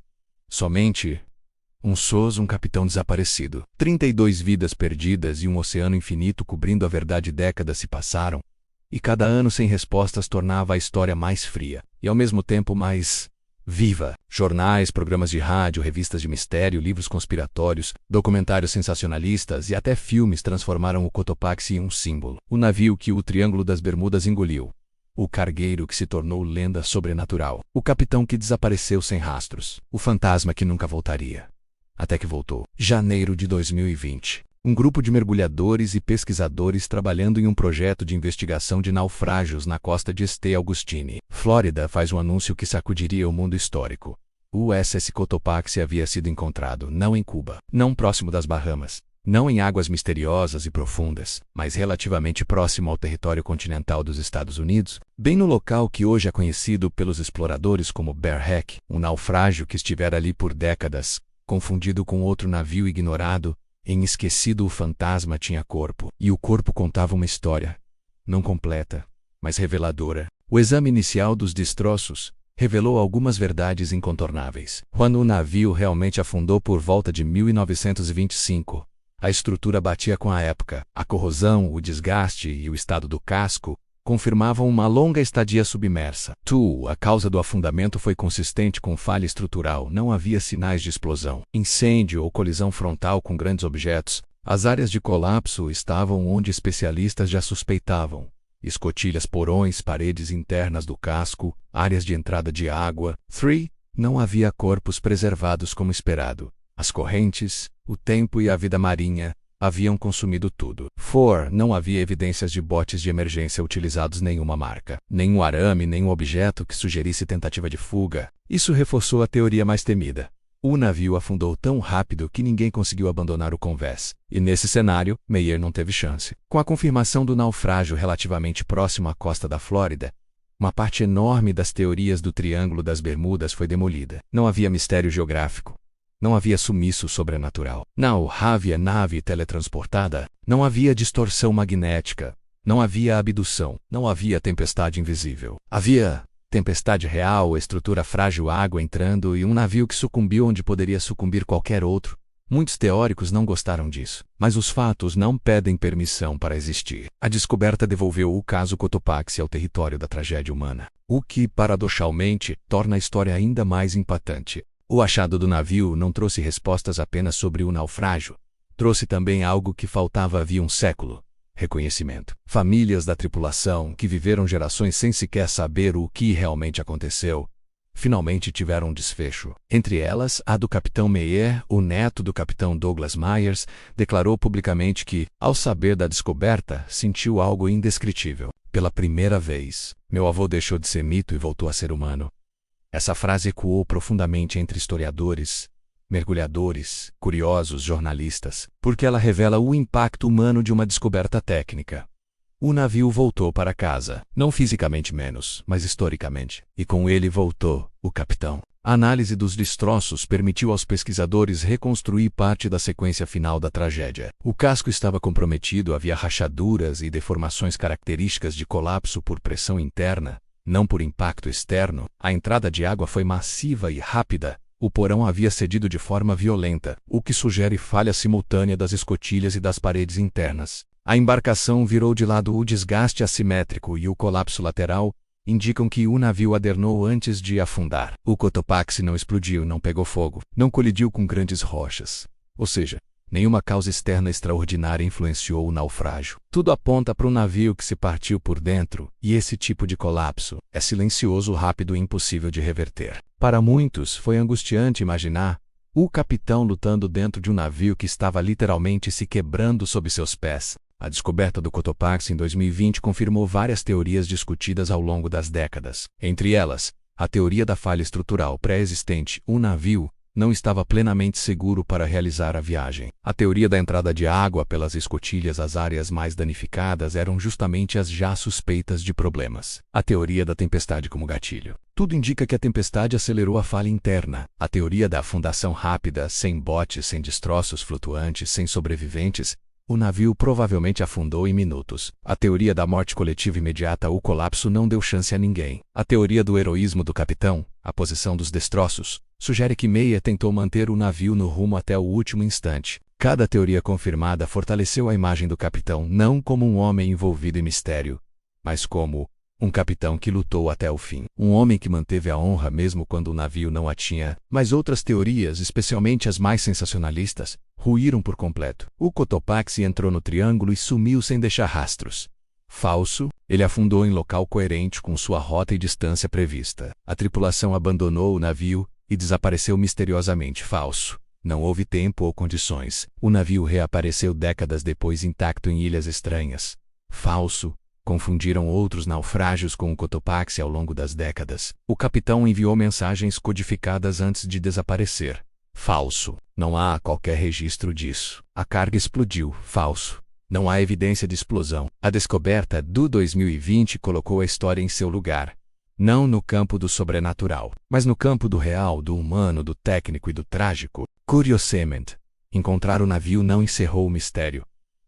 Somente um capitão desaparecido. 32 vidas perdidas e um oceano infinito cobrindo a verdade. Décadas se passaram, e cada ano sem respostas tornava a história mais fria, e ao mesmo tempo mais viva. Jornais, programas de rádio, revistas de mistério, livros conspiratórios, documentários sensacionalistas e até filmes transformaram o Cotopaxi em um símbolo. O navio que o Triângulo das Bermudas engoliu. O cargueiro que se tornou lenda sobrenatural. O capitão que desapareceu sem rastros. O fantasma que nunca voltaria. Até que voltou. Janeiro de 2020. Um grupo de mergulhadores e pesquisadores trabalhando em um projeto de investigação de naufrágios na costa de St. Augustine, Flórida, faz um anúncio que sacudiria o mundo histórico. O USS Cotopaxi havia sido encontrado não em Cuba, não próximo das Bahamas, não em águas misteriosas e profundas, mas relativamente próximo ao território continental dos Estados Unidos, bem no local que hoje é conhecido pelos exploradores como Bear Wreck, um naufrágio que estivera ali por décadas, confundido com outro navio ignorado. Em Esquecido, o fantasma tinha corpo, e o corpo contava uma história, não completa, mas reveladora. O exame inicial dos destroços revelou algumas verdades incontornáveis. Quando o navio realmente afundou por volta de 1925, a estrutura batia com a época. A corrosão, o desgaste e o estado do casco confirmavam uma longa estadia submersa. A causa do afundamento foi consistente com falha estrutural. Não havia sinais de explosão, incêndio ou colisão frontal com grandes objetos. As áreas de colapso estavam onde especialistas já suspeitavam. Escotilhas, porões, paredes internas do casco, áreas de entrada de água. Não havia corpos preservados como esperado. As correntes, o tempo e a vida marinha haviam consumido tudo. Não havia evidências de botes de emergência utilizados, nenhuma marca, nenhum arame, nenhum objeto que sugerisse tentativa de fuga. Isso reforçou a teoria mais temida. O navio afundou tão rápido que ninguém conseguiu abandonar o convés. E nesse cenário, Meyer não teve chance. Com a confirmação do naufrágio relativamente próximo à costa da Flórida, uma parte enorme das teorias do Triângulo das Bermudas foi demolida. Não havia mistério geográfico. Não havia sumiço sobrenatural. Não havia nave teletransportada. Não havia distorção magnética. Não havia abdução. Não havia tempestade invisível. Havia tempestade real, estrutura frágil, água entrando e um navio que sucumbiu onde poderia sucumbir qualquer outro. Muitos teóricos não gostaram disso, mas os fatos não pedem permissão para existir. A descoberta devolveu o caso Cotopaxi ao território da tragédia humana, o que, paradoxalmente, torna a história ainda mais impactante. O achado do navio não trouxe respostas apenas sobre o naufrágio. Trouxe também algo que faltava havia um século: reconhecimento. Famílias da tripulação, que viveram gerações sem sequer saber o que realmente aconteceu, finalmente tiveram um desfecho. Entre elas, a do capitão Meyer, o neto do capitão Douglas Myers, declarou publicamente que, ao saber da descoberta, sentiu algo indescritível. Pela primeira vez, meu avô deixou de ser mito e voltou a ser humano. Essa frase ecoou profundamente entre historiadores, mergulhadores, curiosos, jornalistas, porque ela revela o impacto humano de uma descoberta técnica. O navio voltou para casa, não fisicamente menos, mas historicamente, e com ele voltou o capitão. A análise dos destroços permitiu aos pesquisadores reconstruir parte da sequência final da tragédia. O casco estava comprometido, havia rachaduras e deformações características de colapso por pressão interna, não por impacto externo. A entrada de água foi massiva e rápida. O porão havia cedido de forma violenta, o que sugere falha simultânea das escotilhas e das paredes internas. A embarcação virou de lado, o desgaste assimétrico e o colapso lateral indicam que o navio adernou antes de afundar. O Cotopaxi não explodiu, não pegou fogo, não colidiu com grandes rochas. Ou seja, nenhuma causa externa extraordinária influenciou o naufrágio. Tudo aponta para um navio que se partiu por dentro, e esse tipo de colapso é silencioso, rápido e impossível de reverter. Para muitos, foi angustiante imaginar o capitão lutando dentro de um navio que estava literalmente se quebrando sob seus pés. A descoberta do Cotopaxi em 2020 confirmou várias teorias discutidas ao longo das décadas. Entre elas, a teoria da falha estrutural pré-existente. O navio não estava plenamente seguro para realizar a viagem. A teoria da entrada de água pelas escotilhas às áreas mais danificadas eram justamente as já suspeitas de problemas. A teoria da tempestade como gatilho. Tudo indica que a tempestade acelerou a falha interna. A teoria da afundação rápida, sem botes, sem destroços flutuantes, sem sobreviventes. O navio provavelmente afundou em minutos. A teoria da morte coletiva imediata. O colapso não deu chance a ninguém. A teoria do heroísmo do capitão, a posição dos destroços, sugere que Meyer tentou manter o navio no rumo até o último instante. Cada teoria confirmada fortaleceu a imagem do capitão não como um homem envolvido em mistério, mas como um capitão que lutou até o fim. Um homem que manteve a honra mesmo quando o navio não a tinha. Mas outras teorias, especialmente as mais sensacionalistas, ruíram por completo. O Cotopaxi entrou no triângulo e sumiu sem deixar rastros. Falso, ele afundou em local coerente com sua rota e distância prevista. A tripulação abandonou o navio e desapareceu misteriosamente. Falso. Não houve tempo ou condições. O navio reapareceu décadas depois intacto em ilhas estranhas. Falso. Confundiram outros naufrágios com o Cotopaxi ao longo das décadas. O capitão enviou mensagens codificadas antes de desaparecer. Falso. Não há qualquer registro disso. A carga explodiu. Falso. Não há evidência de explosão. A descoberta do 2020 colocou a história em seu lugar. Não no campo do sobrenatural, mas no campo do real, do humano, do técnico e do trágico. Curiosamente, encontrar o navio não encerrou o mistério.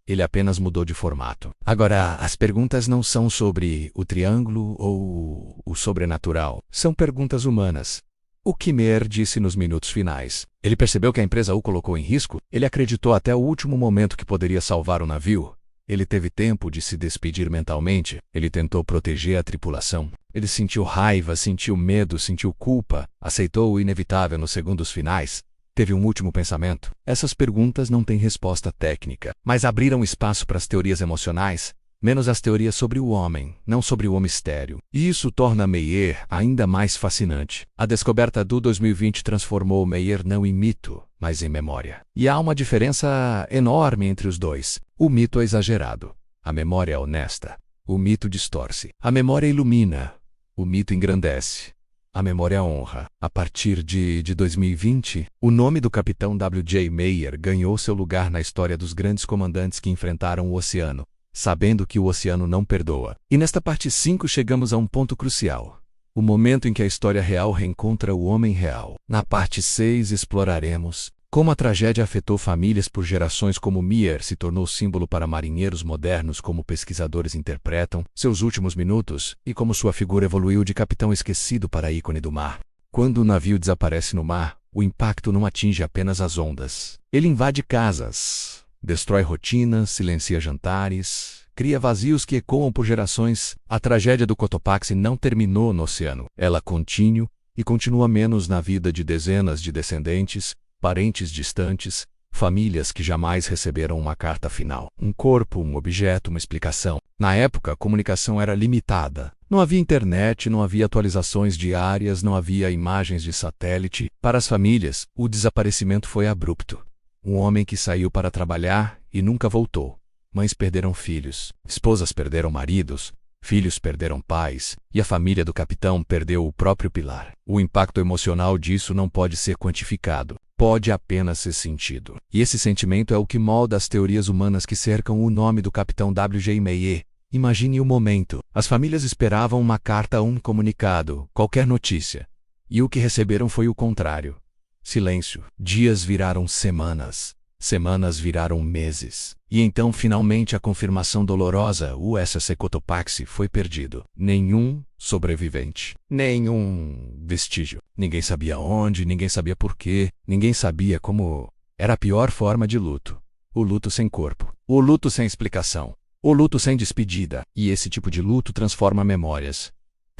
Ele apenas mudou de formato. Agora, as perguntas não são sobre o triângulo ou o sobrenatural. São perguntas humanas. O que Meyer disse nos minutos finais? Ele percebeu que a empresa o colocou em risco? Ele acreditou até o último momento que poderia salvar o navio? Ele teve tempo de se despedir mentalmente? Ele tentou proteger a tripulação? Ele sentiu raiva, sentiu medo, sentiu culpa? Aceitou o inevitável nos segundos finais? Teve um último pensamento? Essas perguntas não têm resposta técnica, mas abriram espaço para as teorias emocionais, menos as teorias sobre o homem, não sobre o mistério. E isso torna Meyer ainda mais fascinante. A descoberta do 2020 transformou Meyer não em mito, mas em memória. E há uma diferença enorme entre os dois. O mito é exagerado. A memória é honesta. O mito distorce. A memória ilumina. O mito engrandece. A memória honra. A partir de 2020, o nome do capitão W.J. Meyer ganhou seu lugar na história dos grandes comandantes que enfrentaram o oceano, sabendo que o oceano não perdoa. E nesta parte 5 chegamos a um ponto crucial. O momento em que a história real reencontra o homem real. Na parte 6 exploraremos como a tragédia afetou famílias por gerações, como Meyer se tornou símbolo para marinheiros modernos, como pesquisadores interpretam seus últimos minutos, e como sua figura evoluiu de capitão esquecido para ícone do mar. Quando o navio desaparece no mar, o impacto não atinge apenas as ondas. Ele invade casas, destrói rotinas, silencia jantares, cria vazios que ecoam por gerações. A tragédia do Cotopaxi não terminou no oceano. Ela continua e continua menos na vida de dezenas de descendentes, parentes distantes, famílias que jamais receberam uma carta final. Um corpo, um objeto, uma explicação. Na época, a comunicação era limitada. Não havia internet, não havia atualizações diárias, não havia imagens de satélite. Para as famílias, o desaparecimento foi abrupto. Um homem que saiu para trabalhar e nunca voltou. Mães perderam filhos, esposas perderam maridos, filhos perderam pais, e a família do capitão perdeu o próprio pilar. O impacto emocional disso não pode ser quantificado. Pode apenas ser sentido. E esse sentimento é o que molda as teorias humanas que cercam o nome do capitão W.J. Meyer. Imagine o momento. As famílias esperavam uma carta, um comunicado, qualquer notícia. E o que receberam foi o contrário. Silêncio. Dias viraram semanas. Semanas viraram meses. E então, finalmente, a confirmação dolorosa: o USS Cotopaxi foi perdido. Nenhum sobrevivente. Nenhum vestígio. Ninguém sabia onde, ninguém sabia por quê, ninguém sabia como. Era a pior forma de luto. O luto sem corpo. O luto sem explicação. O luto sem despedida. E esse tipo de luto transforma memórias.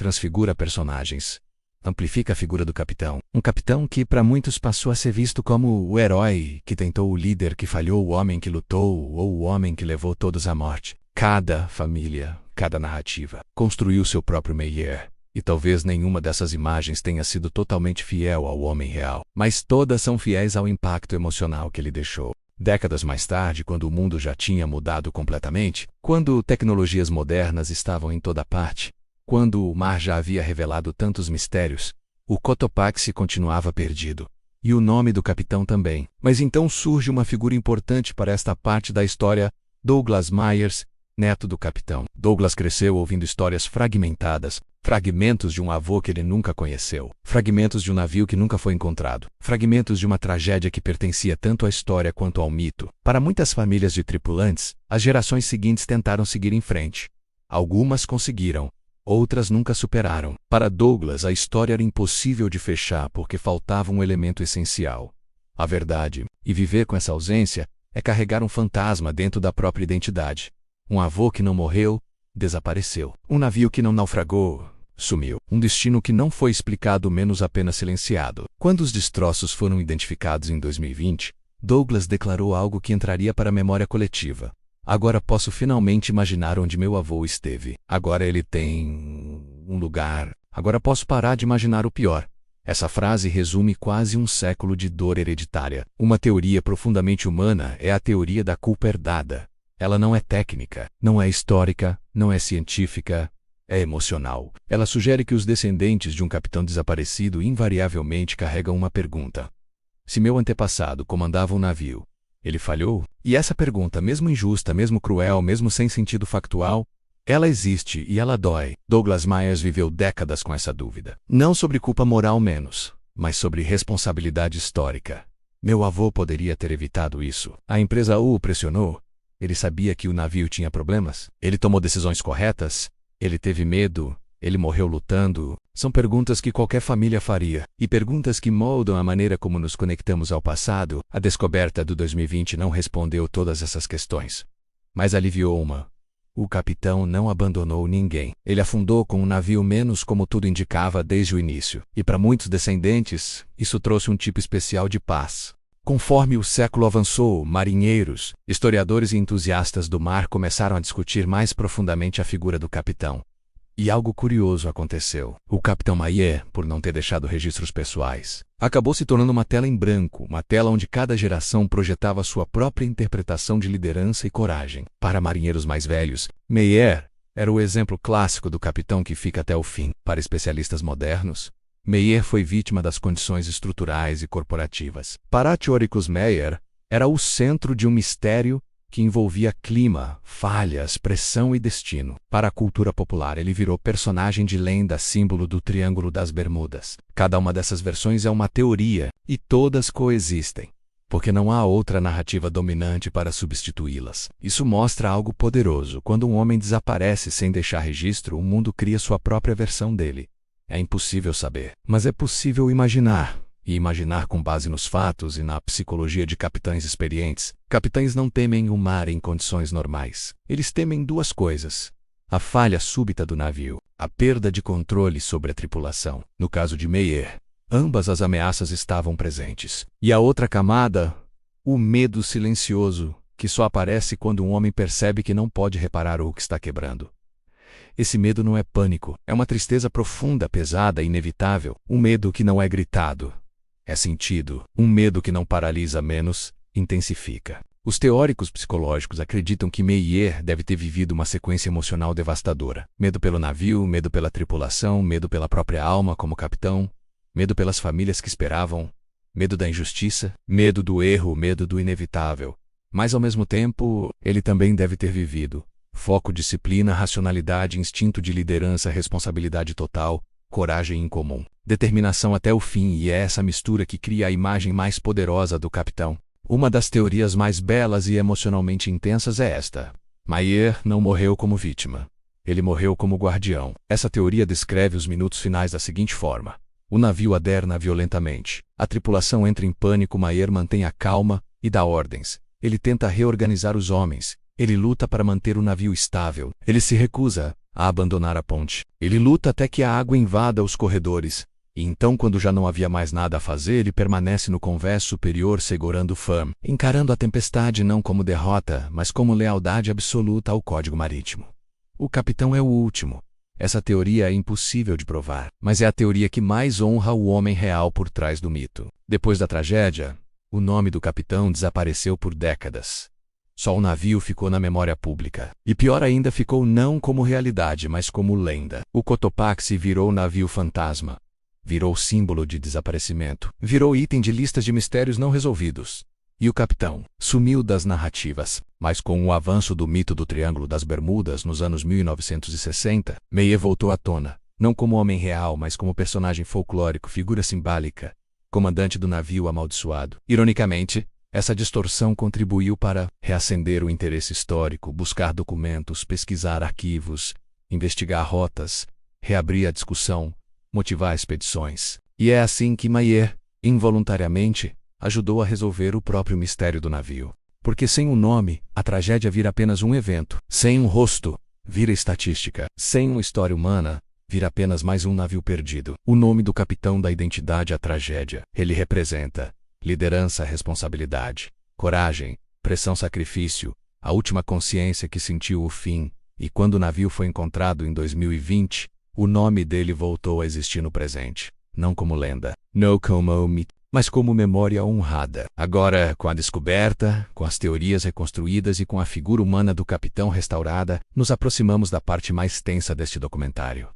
transfigura personagens. Amplifica a figura do capitão. Um capitão que para muitos passou a ser visto como o herói que tentou, o líder que falhou, o homem que lutou ou o homem que levou todos à morte. Cada família, cada narrativa, construiu seu próprio Meyer. E talvez nenhuma dessas imagens tenha sido totalmente fiel ao homem real, mas todas são fiéis ao impacto emocional que ele deixou. Décadas mais tarde, quando o mundo já tinha mudado completamente, quando tecnologias modernas estavam em toda parte, quando o mar já havia revelado tantos mistérios, o Cotopaxi continuava perdido. E o nome do capitão também. Mas então surge uma figura importante para esta parte da história, Douglas Myers, neto do capitão. Douglas cresceu ouvindo histórias fragmentadas, fragmentos de um avô que ele nunca conheceu, fragmentos de um navio que nunca foi encontrado, fragmentos de uma tragédia que pertencia tanto à história quanto ao mito. Para muitas famílias de tripulantes, as gerações seguintes tentaram seguir em frente. Algumas conseguiram, outras nunca superaram. Para Douglas, a história era impossível de fechar porque faltava um elemento essencial: a verdade. E viver com essa ausência é carregar um fantasma dentro da própria identidade. Um avô que não morreu, desapareceu. Um navio que não naufragou, sumiu. Um destino que não foi explicado, menos apenas silenciado. Quando os destroços foram identificados em 2020, Douglas declarou algo que entraria para a memória coletiva. Agora posso finalmente imaginar onde meu avô esteve. Agora ele tem um lugar. Agora posso parar de imaginar o pior. Essa frase resume quase um século de dor hereditária. Uma teoria profundamente humana é a teoria da culpa herdada. Ela não é técnica, não é histórica, não é científica, é emocional. Ela sugere que os descendentes de um capitão desaparecido invariavelmente carregam uma pergunta: se meu antepassado comandava um navio, ele falhou? E essa pergunta, mesmo injusta, mesmo cruel, mesmo sem sentido factual, ela existe e ela dói. Douglas Myers viveu décadas com essa dúvida. Não sobre culpa moral menos, mas sobre responsabilidade histórica. Meu avô poderia ter evitado isso. A empresa o pressionou. Ele sabia que o navio tinha problemas? Ele tomou decisões corretas? Ele teve medo? Ele morreu lutando? São perguntas que qualquer família faria. E perguntas que moldam a maneira como nos conectamos ao passado. A descoberta do 2020 não respondeu todas essas questões, mas aliviou uma. O capitão não abandonou ninguém. Ele afundou com um navio menos como tudo indicava desde o início. E para muitos descendentes, isso trouxe um tipo especial de paz. Conforme o século avançou, marinheiros, historiadores e entusiastas do mar começaram a discutir mais profundamente a figura do capitão. E algo curioso aconteceu. O capitão Meyer, por não ter deixado registros pessoais, acabou se tornando uma tela em branco, uma tela onde cada geração projetava sua própria interpretação de liderança e coragem. Para marinheiros mais velhos, Meyer era o exemplo clássico do capitão que fica até o fim. Para especialistas modernos, Meyer foi vítima das condições estruturais e corporativas. Para teóricos, Meyer era o centro de um mistério que envolvia clima, falhas, pressão e destino. Para a cultura popular, ele virou personagem de lenda, símbolo do Triângulo das Bermudas. Cada uma dessas versões é uma teoria, e todas coexistem, porque não há outra narrativa dominante para substituí-las. Isso mostra algo poderoso. Quando um homem desaparece sem deixar registro, o mundo cria sua própria versão dele. É impossível saber, mas é possível imaginar. E imaginar com base nos fatos e na psicologia de capitães experientes. Capitães não temem o mar em condições normais. Eles temem duas coisas: a falha súbita do navio, a perda de controle sobre a tripulação. No caso de Meyer, ambas as ameaças estavam presentes. E a outra camada, o medo silencioso, que só aparece quando um homem percebe que não pode reparar o que está quebrando. Esse medo não é pânico, é uma tristeza profunda, pesada e inevitável. Um medo que não é gritado, é sentido. Um medo que não paralisa, menos intensifica. Os teóricos psicológicos acreditam que Meyer deve ter vivido uma sequência emocional devastadora. Medo pelo navio, medo pela tripulação, medo pela própria alma como capitão, medo pelas famílias que esperavam, medo da injustiça, medo do erro, medo do inevitável. Mas ao mesmo tempo, ele também deve ter vivido foco, disciplina, racionalidade, instinto de liderança, responsabilidade total, coragem incomum, determinação até o fim, e é essa mistura que cria a imagem mais poderosa do capitão. Uma das teorias mais belas e emocionalmente intensas é esta: Meyer não morreu como vítima. Ele morreu como guardião. Essa teoria descreve os minutos finais da seguinte forma: o navio aderna violentamente. A tripulação entra em pânico. Meyer mantém a calma e dá ordens. Ele tenta reorganizar os homens. Ele luta para manter o navio estável. Ele se recusa a abandonar a ponte. Ele luta até que a água invada os corredores, e então, quando já não havia mais nada a fazer, ele permanece no convés superior segurando firme, encarando a tempestade não como derrota, mas como lealdade absoluta ao código marítimo. O capitão é o último. Essa teoria é impossível de provar, mas é a teoria que mais honra o homem real por trás do mito. Depois da tragédia, o nome do capitão desapareceu por décadas. Só o navio ficou na memória pública. E pior ainda, ficou não como realidade, mas como lenda. O Cotopaxi virou navio fantasma. Virou símbolo de desaparecimento. Virou item de listas de mistérios não resolvidos. E o capitão sumiu das narrativas. Mas com o avanço do mito do Triângulo das Bermudas nos anos 1960, Meyer voltou à tona. Não como homem real, mas como personagem folclórico, figura simbólica, comandante do navio amaldiçoado. Ironicamente, essa distorção contribuiu para reacender o interesse histórico, buscar documentos, pesquisar arquivos, investigar rotas, reabrir a discussão, motivar expedições. E é assim que Meyer, involuntariamente, ajudou a resolver o próprio mistério do navio. Porque sem um nome, a tragédia vira apenas um evento. Sem um rosto, vira estatística. Sem uma história humana, vira apenas mais um navio perdido. O nome do capitão dá identidade à tragédia. Ele representa liderança, responsabilidade, coragem, pressão, sacrifício, a última consciência que sentiu o fim. E quando o navio foi encontrado em 2020, o nome dele voltou a existir no presente. Não como lenda, não como mito, mas como memória honrada. Agora, com a descoberta, com as teorias reconstruídas e com a figura humana do capitão restaurada, nos aproximamos da parte mais tensa deste documentário.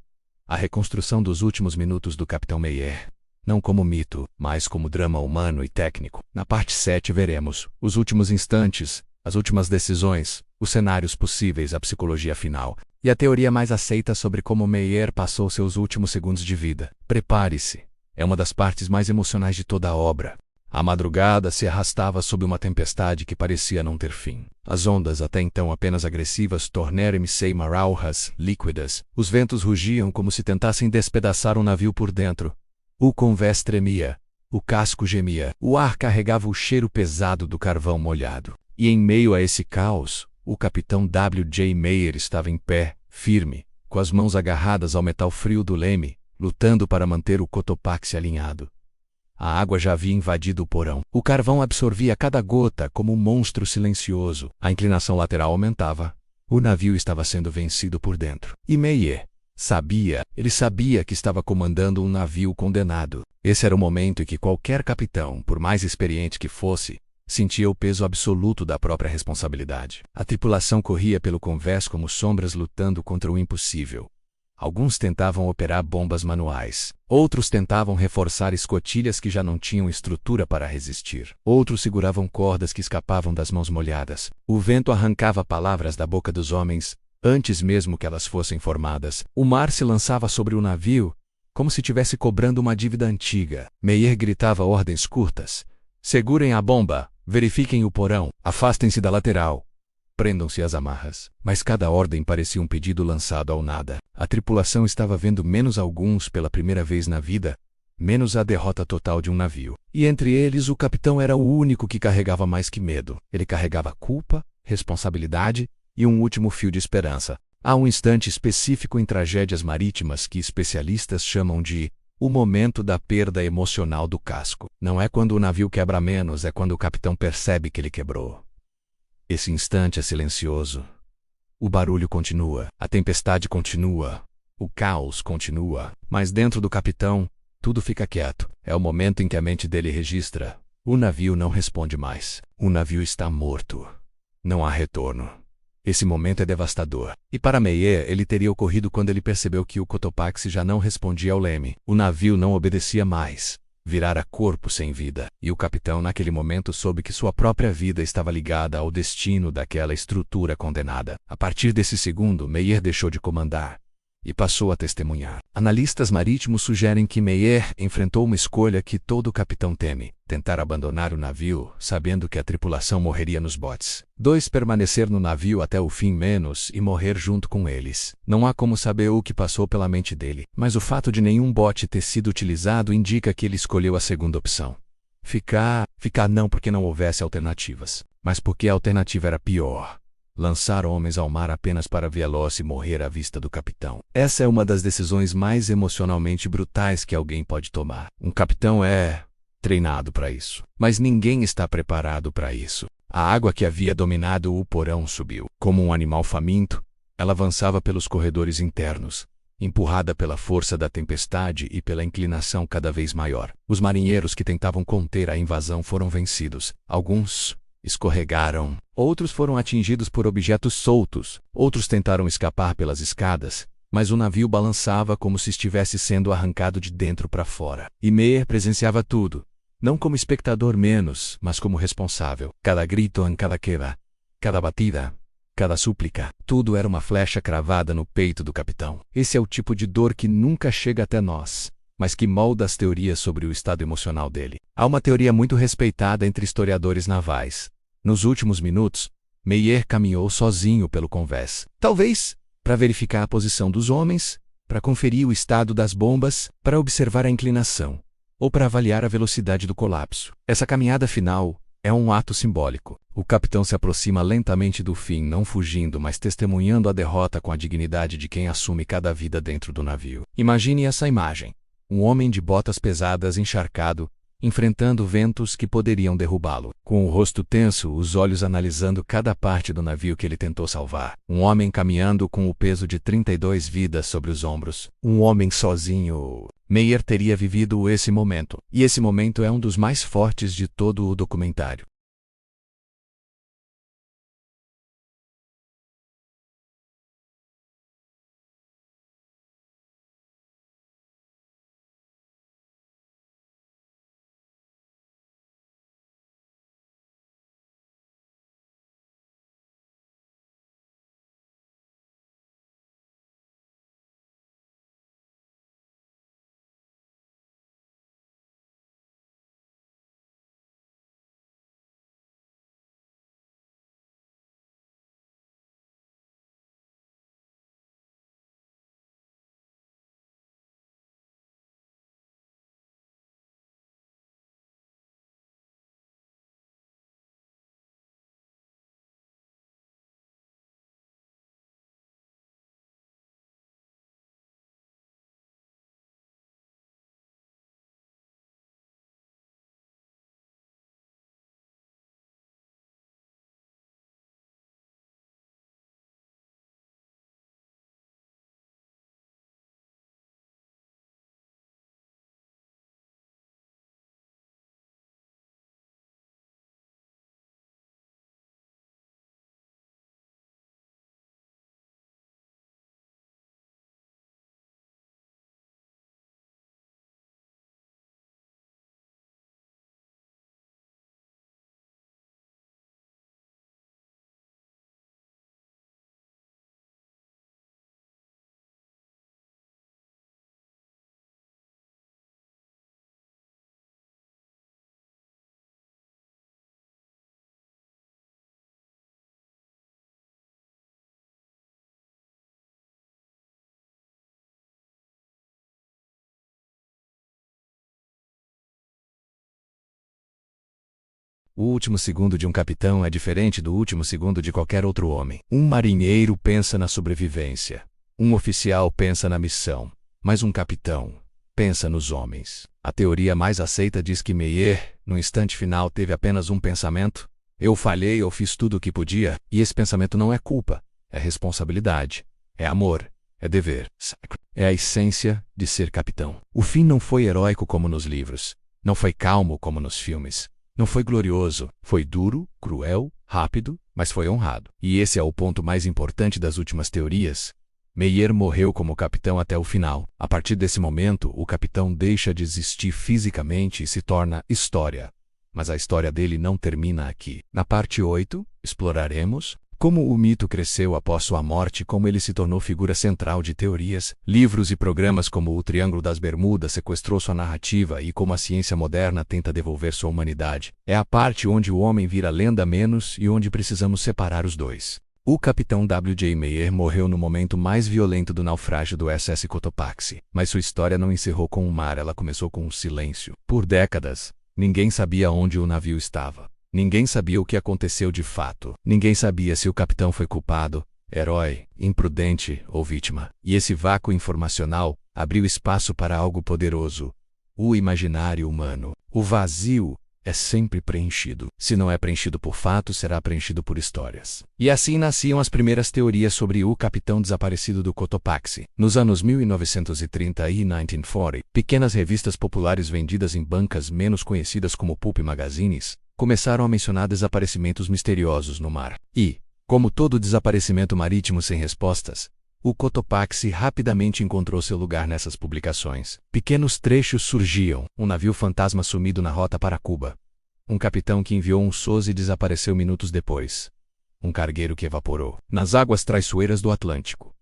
A reconstrução dos últimos minutos do capitão Meyer. Não como mito, mas como drama humano e técnico. Na parte 7 veremos os últimos instantes, as últimas decisões, os cenários possíveis, a psicologia final e a teoria mais aceita sobre como Meyer passou seus últimos segundos de vida. Prepare-se. É uma das partes mais emocionais de toda a obra. A madrugada se arrastava sob uma tempestade que parecia não ter fim. As ondas, até então apenas agressivas, tornaram-se maraujas, líquidas. Os ventos rugiam como se tentassem despedaçar um navio por dentro. O convés tremia. O casco gemia. O ar carregava o cheiro pesado do carvão molhado. E em meio a esse caos, o capitão W.J. Meyer estava em pé, firme, com as mãos agarradas ao metal frio do leme, lutando para manter o Cotopaxi alinhado. A água já havia invadido o porão. O carvão absorvia cada gota como um monstro silencioso. A inclinação lateral aumentava. O navio estava sendo vencido por dentro. E Meyer ele sabia que estava comandando um navio condenado. Esse era o momento em que qualquer capitão, por mais experiente que fosse, sentia o peso absoluto da própria responsabilidade. A tripulação corria pelo convés como sombras lutando contra o impossível. Alguns tentavam operar bombas manuais. Outros tentavam reforçar escotilhas que já não tinham estrutura para resistir. Outros seguravam cordas que escapavam das mãos molhadas. O vento arrancava palavras da boca dos homens, antes mesmo que elas fossem formadas. O mar se lançava sobre o navio, como se estivesse cobrando uma dívida antiga. Meyer gritava ordens curtas. Segurem a bomba, verifiquem o porão, afastem-se da lateral. Prendam-se às amarras. Mas cada ordem parecia um pedido lançado ao nada. A tripulação estava vendo menos alguns pela primeira vez na vida, menos a derrota total de um navio. E entre eles o capitão era o único que carregava mais que medo. Ele carregava culpa, responsabilidade e um último fio de esperança. Há um instante específico em tragédias marítimas que especialistas chamam de o momento da perda emocional do casco. Não é quando o navio quebra menos, é quando o capitão percebe que ele quebrou. Esse instante é silencioso. O barulho continua, a tempestade continua, o caos continua, mas dentro do capitão, tudo fica quieto. É o momento em que a mente dele registra. O navio não responde mais. O navio está morto. Não há retorno. Esse momento é devastador. E para Meyer, ele teria ocorrido quando ele percebeu que o Cotopaxi já não respondia ao leme. O navio não obedecia mais. Virara corpo sem vida. E o capitão naquele momento soube que sua própria vida estava ligada ao destino daquela estrutura condenada. A partir desse segundo, Meyer deixou de comandar e passou a testemunhar. Analistas marítimos sugerem que Meyer enfrentou uma escolha que todo capitão teme: tentar abandonar o navio, sabendo que a tripulação morreria nos botes. 2. Permanecer no navio até o fim menos e morrer junto com eles. Não há como saber o que passou pela mente dele, mas o fato de nenhum bote ter sido utilizado indica que ele escolheu a segunda opção. Ficar não porque não houvesse alternativas, mas porque a alternativa era pior. lançar homens ao mar apenas para Veloce morrer à vista do capitão. Essa é uma das decisões mais emocionalmente brutais que alguém pode tomar. Um capitão é treinado para isso, mas ninguém está preparado para isso. A água que havia dominado o porão subiu. Como um animal faminto, ela avançava pelos corredores internos, empurrada pela força da tempestade e pela inclinação cada vez maior. Os marinheiros que tentavam conter a invasão foram vencidos. Alguns escorregaram, outros foram atingidos por objetos soltos, outros tentaram escapar pelas escadas, mas o navio balançava como se estivesse sendo arrancado de dentro para fora. E Meyer presenciava tudo, não como espectador menos, mas como responsável. Cada grito em cada queda, cada batida, cada súplica, tudo era uma flecha cravada no peito do capitão. Esse é o tipo de dor que nunca chega até nós, mas que molda as teorias sobre o estado emocional dele. Há uma teoria muito respeitada entre historiadores navais. Nos últimos minutos, Meyer caminhou sozinho pelo convés. Talvez para verificar a posição dos homens, para conferir o estado das bombas, para observar a inclinação, ou para avaliar a velocidade do colapso. Essa caminhada final é um ato simbólico. O capitão se aproxima lentamente do fim, não fugindo, mas testemunhando a derrota com a dignidade de quem assume cada vida dentro do navio. Imagine essa imagem. Um homem de botas pesadas, encharcado, enfrentando ventos que poderiam derrubá-lo. Com o rosto tenso, os olhos analisando cada parte do navio que ele tentou salvar. Um homem caminhando com o peso de 32 vidas sobre os ombros. Um homem sozinho. Meyer teria vivido esse momento. E esse momento é um dos mais fortes de todo o documentário. O último segundo de um capitão é diferente do último segundo de qualquer outro homem. Um marinheiro pensa na sobrevivência. Um oficial pensa na missão. Mas um capitão pensa nos homens. A teoria mais aceita diz que Meyer, no instante final, teve apenas um pensamento: eu falhei, eu fiz tudo o que podia, e esse pensamento não é culpa, é responsabilidade, é amor, é dever. É a essência de ser capitão. O fim não foi heróico como nos livros, não foi calmo como nos filmes. Não foi glorioso, foi duro, cruel, rápido, mas foi honrado. E esse é o ponto mais importante das últimas teorias. Meyer morreu como capitão até o final. A partir desse momento, o capitão deixa de existir fisicamente e se torna história. Mas a história dele não termina aqui. Na parte 8, exploraremos como o mito cresceu após sua morte, como ele se tornou figura central de teorias, livros e programas como o Triângulo das Bermudas sequestrou sua narrativa e como a ciência moderna tenta devolver sua humanidade. É a parte onde o homem vira lenda menos e onde precisamos separar os dois. O capitão W.J. Meyer morreu no momento mais violento do naufrágio do SS Cotopaxi. Mas sua história não encerrou com o mar, ela começou com um silêncio. Por décadas, ninguém sabia onde o navio estava. Ninguém sabia o que aconteceu de fato. Ninguém sabia se o capitão foi culpado, herói, imprudente ou vítima. E esse vácuo informacional abriu espaço para algo poderoso: o imaginário humano. O vazio é sempre preenchido. Se não é preenchido por fatos, será preenchido por histórias. E assim nasciam as primeiras teorias sobre o capitão desaparecido do Cotopaxi. Nos anos 1930 e 1940, pequenas revistas populares vendidas em bancas menos conhecidas como pulp magazines começaram a mencionar desaparecimentos misteriosos no mar. E, como todo desaparecimento marítimo sem respostas, o Cotopaxi rapidamente encontrou seu lugar nessas publicações. Pequenos trechos surgiam: um navio fantasma sumido na rota para Cuba, um capitão que enviou um SOS e desapareceu minutos depois, um cargueiro que evaporou nas águas traiçoeiras do Atlântico.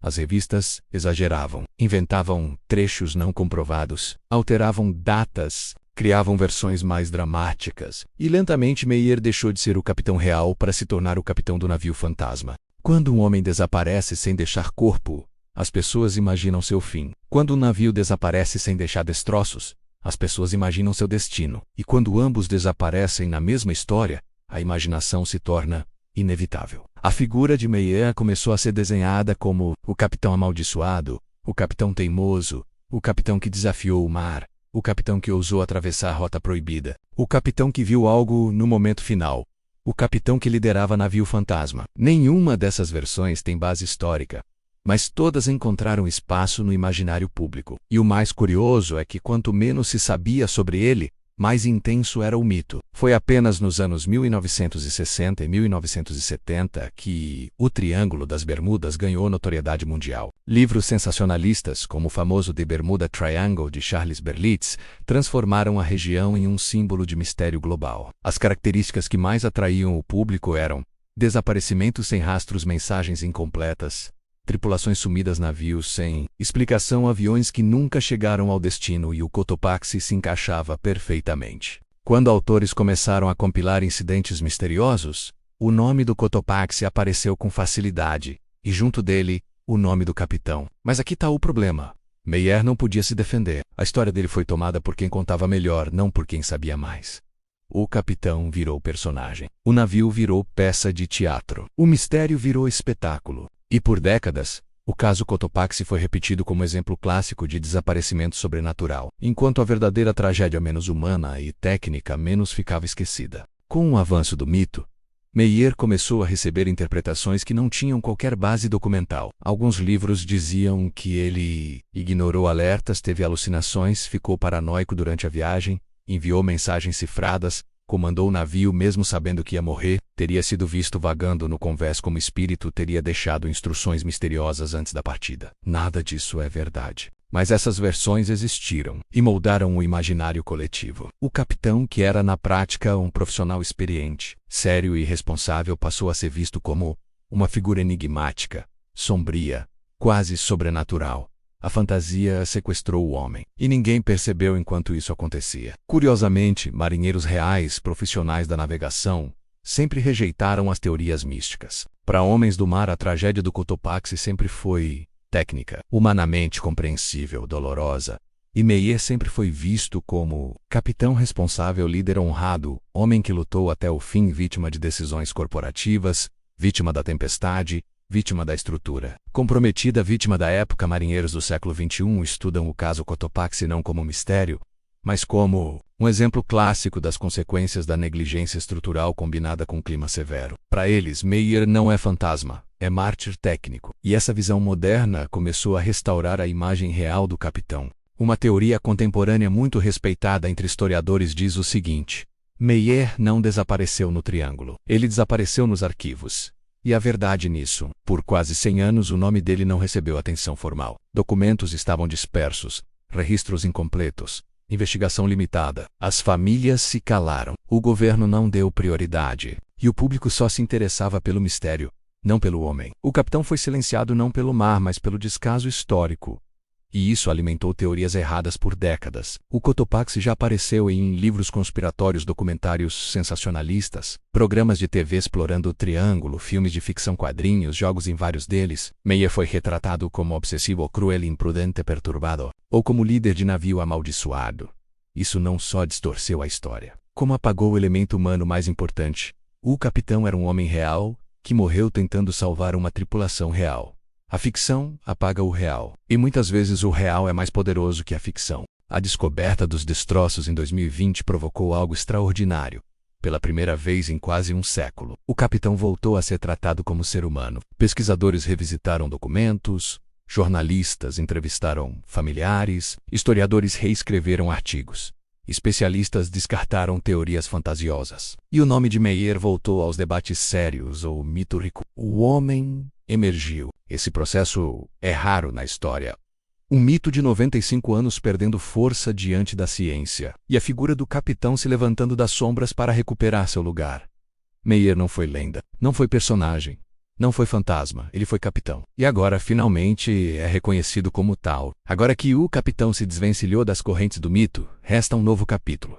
As revistas exageravam, inventavam trechos não comprovados, alteravam datas, criavam versões mais dramáticas, e lentamente Meyer deixou de ser o capitão real para se tornar o capitão do navio fantasma. Quando um homem desaparece sem deixar corpo, as pessoas imaginam seu fim. Quando um navio desaparece sem deixar destroços, as pessoas imaginam seu destino. E quando ambos desaparecem na mesma história, a imaginação se torna inevitável. A figura de Meyer começou a ser desenhada como o capitão amaldiçoado, o capitão teimoso, o capitão que desafiou o mar, o capitão que ousou atravessar a rota proibida, o capitão que viu algo no momento final, o capitão que liderava navio fantasma. Nenhuma dessas versões tem base histórica, mas todas encontraram espaço no imaginário público. E o mais curioso é que quanto menos se sabia sobre ele, mais intenso era o mito. Foi apenas nos anos 1960 e 1970 que o Triângulo das Bermudas ganhou notoriedade mundial. Livros sensacionalistas, como o famoso The Bermuda Triangle de Charles Berlitz, transformaram a região em um símbolo de mistério global. As características que mais atraíam o público eram desaparecimentos sem rastros, mensagens incompletas, tripulações sumidas, navios sem explicação, aviões que nunca chegaram ao destino, e o Cotopaxi se encaixava perfeitamente. Quando autores começaram a compilar incidentes misteriosos, o nome do Cotopaxi apareceu com facilidade, e junto dele, o nome do capitão. Mas aqui está o problema. Meyer não podia se defender. A história dele foi tomada por quem contava melhor, não por quem sabia mais. O capitão virou personagem. O navio virou peça de teatro. O mistério virou espetáculo. E por décadas, o caso Cotopaxi foi repetido como exemplo clássico de desaparecimento sobrenatural, enquanto a verdadeira tragédia menos humana e técnica menos ficava esquecida. Com o avanço do mito, Meyer começou a receber interpretações que não tinham qualquer base documental. Alguns livros diziam que ele ignorou alertas, teve alucinações, ficou paranoico durante a viagem, enviou mensagens cifradas, comandou o navio mesmo sabendo que ia morrer, teria sido visto vagando no convés como espírito, teria deixado instruções misteriosas antes da partida. Nada disso é verdade. Mas essas versões existiram e moldaram o imaginário coletivo. O capitão, que era na prática um profissional experiente, sério e responsável, passou a ser visto como uma figura enigmática, sombria, quase sobrenatural. A fantasia sequestrou o homem, e ninguém percebeu enquanto isso acontecia. Curiosamente, marinheiros reais, profissionais da navegação, sempre rejeitaram as teorias místicas. Para homens do mar, a tragédia do Cotopaxi sempre foi técnica, humanamente compreensível, dolorosa. E Meyer sempre foi visto como capitão responsável, líder honrado, homem que lutou até o fim, vítima de decisões corporativas, vítima da tempestade, vítima da estrutura. Comprometida, vítima da época. Marinheiros do século XXI estudam o caso Cotopaxi não como mistério, mas como um exemplo clássico das consequências da negligência estrutural combinada com clima severo. Para eles, Meyer não é fantasma, é mártir técnico. E essa visão moderna começou a restaurar a imagem real do capitão. Uma teoria contemporânea muito respeitada entre historiadores diz o seguinte: Meyer não desapareceu no Triângulo, ele desapareceu nos arquivos. E a verdade nisso, por quase 100 anos o nome dele não recebeu atenção formal. Documentos estavam dispersos, registros incompletos, investigação limitada. As famílias se calaram, o governo não deu prioridade, e o público só se interessava pelo mistério, não pelo homem. O capitão foi silenciado não pelo mar, mas pelo descaso histórico. E isso alimentou teorias erradas por décadas. O Cotopaxi já apareceu em livros conspiratórios, documentários sensacionalistas, programas de TV explorando o Triângulo, filmes de ficção, quadrinhos, jogos em vários deles. Meyer foi retratado como obsessivo, cruel, imprudente, perturbado, ou como líder de navio amaldiçoado. Isso não só distorceu a história, Como apagou o elemento humano mais importante. O capitão era um homem real, que morreu tentando salvar uma tripulação real. A ficção apaga o real. E muitas vezes o real é mais poderoso que a ficção. A descoberta dos destroços em 2020 provocou algo extraordinário. Pela primeira vez em quase um século, o capitão voltou a ser tratado como ser humano. Pesquisadores revisitaram documentos, jornalistas entrevistaram familiares, historiadores reescreveram artigos. Especialistas descartaram teorias fantasiosas. E o nome de Meyer voltou aos debates sérios ou mito rico. O homem emergiu. Esse processo é raro na história. Um mito de 95 anos perdendo força diante da ciência. E a figura do capitão se levantando das sombras para recuperar seu lugar. Meyer não foi lenda, não foi personagem, não foi fantasma, ele foi capitão. E agora, finalmente, é reconhecido como tal. Agora que o capitão se desvencilhou das correntes do mito, resta um novo capítulo.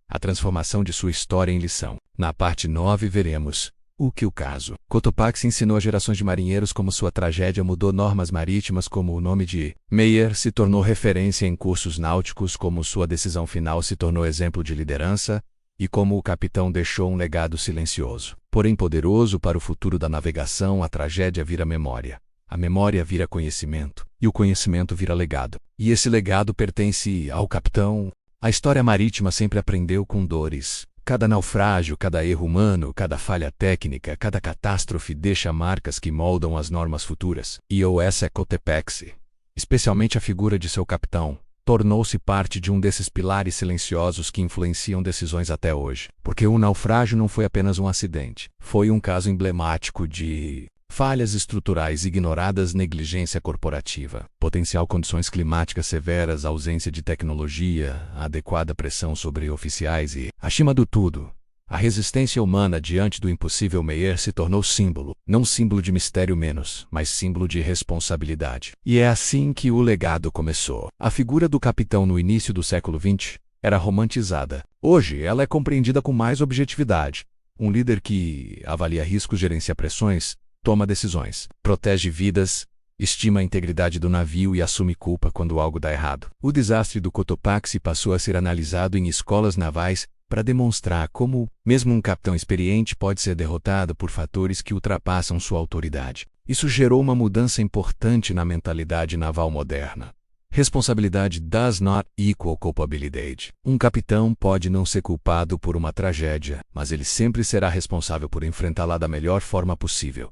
A transformação de sua história em lição. Na parte 9 veremos o que o caso Cotopaxi ensinou a gerações de marinheiros, como sua tragédia mudou normas marítimas, como o nome de Meyer se tornou referência em cursos náuticos, como sua decisão final se tornou exemplo de liderança, e como o capitão deixou um legado silencioso, porém poderoso para o futuro da navegação. A tragédia vira memória, a memória vira conhecimento, e o conhecimento vira legado. E esse legado pertence ao capitão. A história marítima sempre aprendeu com dores. Cada naufrágio, cada erro humano, cada falha técnica, cada catástrofe deixa marcas que moldam as normas futuras. E o Cotopaxi, especialmente a figura de seu capitão, tornou-se parte de um desses pilares silenciosos que influenciam decisões até hoje. Porque o naufrágio não foi apenas um acidente. Foi um caso emblemático de falhas estruturais ignoradas, negligência corporativa, potencial condições climáticas severas, ausência de tecnologia, adequada pressão sobre oficiais e, acima de tudo, a resistência humana diante do impossível. Meyer se tornou símbolo, não símbolo de mistério menos, mas símbolo de responsabilidade. E é assim que o legado começou. A figura do capitão no início do século XX era romantizada. Hoje ela é compreendida com mais objetividade. Um líder que avalia riscos, gerencia pressões, toma decisões, protege vidas, estima a integridade do navio e assume culpa quando algo dá errado. O desastre do Cotopaxi passou a ser analisado em escolas navais para demonstrar como, mesmo um capitão experiente pode ser derrotado por fatores que ultrapassam sua autoridade. Isso gerou uma mudança importante na mentalidade naval moderna. Responsabilidade does not equal culpability. Um capitão pode não ser culpado por uma tragédia, mas ele sempre será responsável por enfrentá-la da melhor forma possível.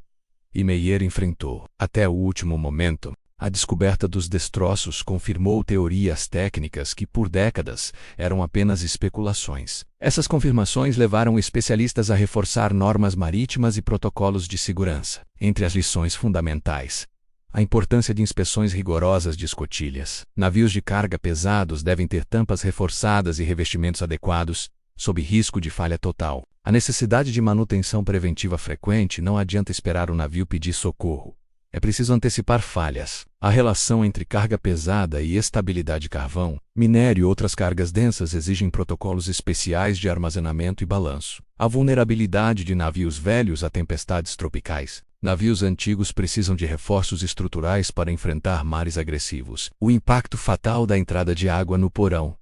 E Meyer enfrentou, até o último momento. A descoberta dos destroços confirmou teorias técnicas que, por décadas, eram apenas especulações. Essas confirmações levaram especialistas a reforçar normas marítimas e protocolos de segurança. Entre as lições fundamentais, a importância de inspeções rigorosas de escotilhas. Navios de carga pesados devem ter tampas reforçadas e revestimentos adequados, sob risco de falha total. A necessidade de manutenção preventiva frequente. Não adianta esperar o navio pedir socorro. É preciso antecipar falhas. A relação entre carga pesada e estabilidade de carvão, minério e outras cargas densas exigem protocolos especiais de armazenamento e balanço. A vulnerabilidade de navios velhos a tempestades tropicais. Navios antigos precisam de reforços estruturais para enfrentar mares agressivos. O impacto fatal da entrada de água no porão.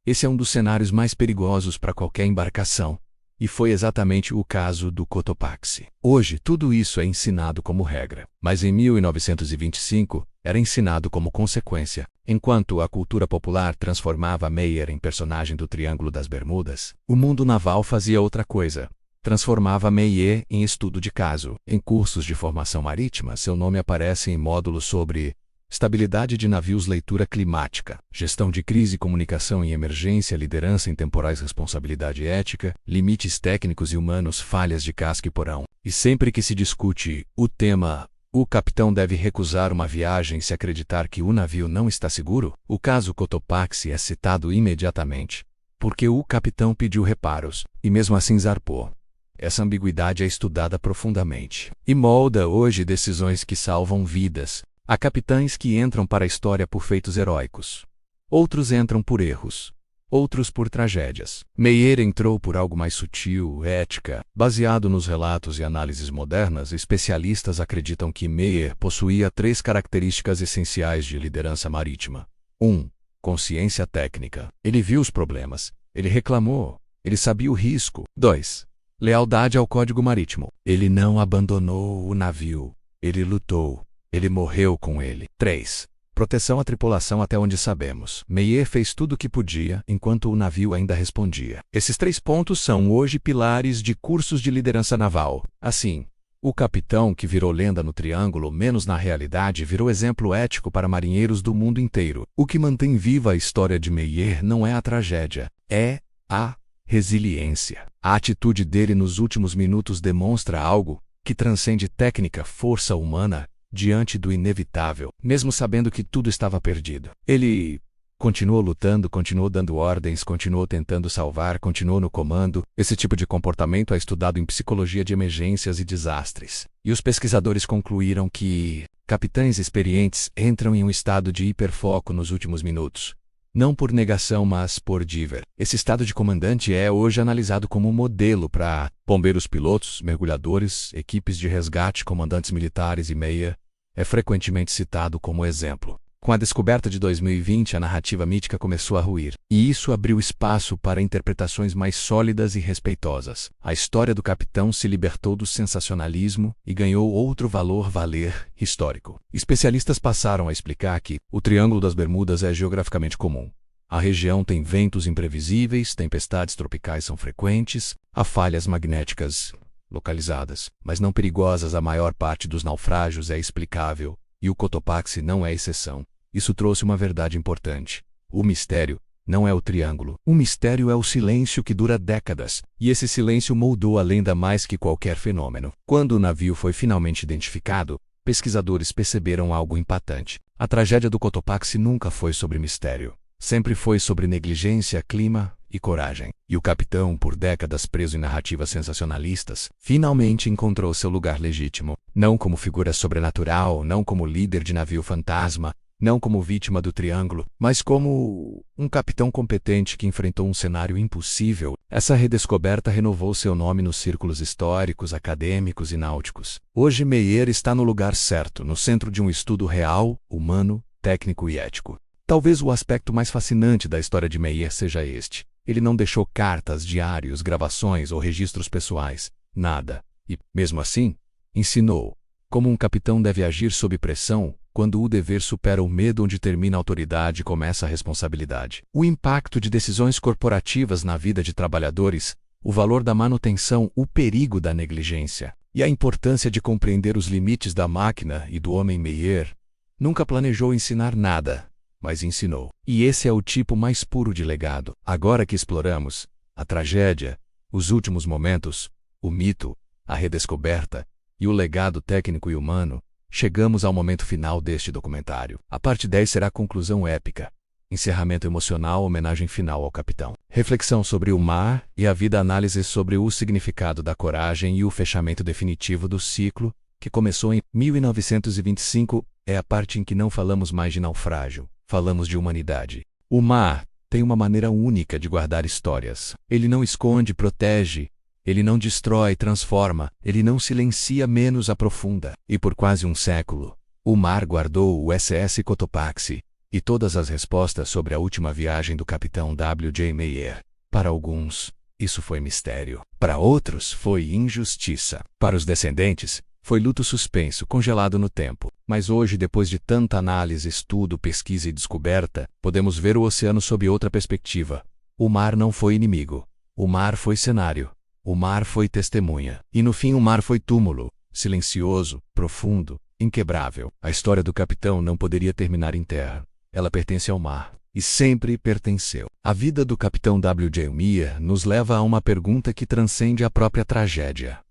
Esse é um dos cenários mais perigosos para qualquer embarcação. E foi exatamente o caso do Cotopaxi. Hoje, tudo isso é ensinado como regra, mas em 1925 era ensinado como consequência. Enquanto a cultura popular transformava Meyer em personagem do Triângulo das Bermudas, o mundo naval fazia outra coisa. Transformava Meyer em estudo de caso. Em cursos de formação marítima, seu nome aparece em módulos sobre estabilidade de navios, leitura climática, gestão de crise, comunicação em emergência, liderança em temporais, responsabilidade ética, limites técnicos e humanos, falhas de casco e porão. E sempre que se discute o tema, o capitão deve recusar uma viagem se acreditar que o navio não está seguro, o caso Cotopaxi é citado imediatamente, porque o capitão pediu reparos, e mesmo assim zarpou. Essa ambiguidade é estudada profundamente, e molda hoje decisões que salvam vidas. Há capitães que entram para a história por feitos heróicos. Outros entram por erros. Outros por tragédias. Meyer entrou por algo mais sutil, ética. Baseado nos relatos e análises modernas, especialistas acreditam que Meyer possuía 3 características essenciais de liderança marítima. 1. Consciência técnica. Ele viu os problemas. Ele reclamou. Ele sabia o risco. 2. Lealdade ao Código Marítimo. Ele não abandonou o navio. Ele lutou. Ele morreu com ele. 3. Proteção à tripulação até onde sabemos. Meyer fez tudo o que podia, enquanto o navio ainda respondia. Esses 3 pontos são hoje pilares de cursos de liderança naval. Assim, o capitão que virou lenda no Triângulo, menos na realidade, virou exemplo ético para marinheiros do mundo inteiro. O que mantém viva a história de Meyer não é a tragédia, é a resiliência. A atitude dele nos últimos minutos demonstra algo que transcende técnica, força humana, diante do inevitável, mesmo sabendo que tudo estava perdido. Ele continuou lutando, continuou dando ordens, continuou tentando salvar, continuou no comando. Esse tipo de comportamento é estudado em psicologia de emergências e desastres. E os pesquisadores concluíram que capitães experientes entram em um estado de hiperfoco nos últimos minutos. Não por negação, mas por diver. Esse estado de comandante é hoje analisado como um modelo para bombeiros pilotos, mergulhadores, equipes de resgate, comandantes militares e Meyer é frequentemente citado como exemplo. Com a descoberta de 2020, a narrativa mítica começou a ruir, e isso abriu espaço para interpretações mais sólidas e respeitosas. A história do capitão se libertou do sensacionalismo e ganhou outro valer histórico. Especialistas passaram a explicar que o Triângulo das Bermudas é geograficamente comum. A região tem ventos imprevisíveis, tempestades tropicais são frequentes, há falhas magnéticas localizadas, mas não perigosas. A maior parte dos naufrágios é explicável, e o Cotopaxi não é exceção. Isso trouxe uma verdade importante. O mistério não é o triângulo. O mistério é o silêncio que dura décadas, e esse silêncio moldou a lenda mais que qualquer fenômeno. Quando o navio foi finalmente identificado, pesquisadores perceberam algo impactante. A tragédia do Cotopaxi nunca foi sobre mistério. Sempre foi sobre negligência, clima e coragem. E o capitão, por décadas preso em narrativas sensacionalistas, finalmente encontrou seu lugar legítimo. Não como figura sobrenatural, não como líder de navio fantasma, não como vítima do triângulo, mas como um capitão competente que enfrentou um cenário impossível. Essa redescoberta renovou seu nome nos círculos históricos, acadêmicos e náuticos. Hoje Meyer está no lugar certo, no centro de um estudo real, humano, técnico e ético. Talvez o aspecto mais fascinante da história de Meyer seja este. Ele não deixou cartas, diários, gravações ou registros pessoais, nada. E, mesmo assim, ensinou como um capitão deve agir sob pressão, quando o dever supera o medo, onde termina a autoridade e começa a responsabilidade. O impacto de decisões corporativas na vida de trabalhadores, o valor da manutenção, o perigo da negligência e a importância de compreender os limites da máquina e do homem. Meyer nunca planejou ensinar nada, mas ensinou. E esse é o tipo mais puro de legado. Agora que exploramos a tragédia, os últimos momentos, o mito, a redescoberta e o legado técnico e humano, chegamos ao momento final deste documentário. A parte 10 será a conclusão épica, encerramento emocional, homenagem final ao capitão. Reflexão sobre o mar e a vida, análise sobre o significado da coragem e o fechamento definitivo do ciclo, que começou em 1925, é a parte em que não falamos mais de naufrágio. Falamos de humanidade. O mar tem uma maneira única de guardar histórias. Ele não esconde, protege. Ele não destrói, transforma. Ele não silencia, menos aprofunda. E por quase um século, o mar guardou o SS Cotopaxi e todas as respostas sobre a última viagem do capitão W.J. Meyer. Para alguns, isso foi mistério. Para outros, foi injustiça. Para os descendentes, foi luto suspenso, congelado no tempo. Mas hoje, depois de tanta análise, estudo, pesquisa e descoberta, podemos ver o oceano sob outra perspectiva. O mar não foi inimigo. O mar foi cenário. O mar foi testemunha. E no fim o mar foi túmulo, silencioso, profundo, inquebrável. A história do capitão não poderia terminar em terra. Ela pertence ao mar. E sempre pertenceu. A vida do capitão W.J. Meyer nos leva a uma pergunta que transcende a própria tragédia.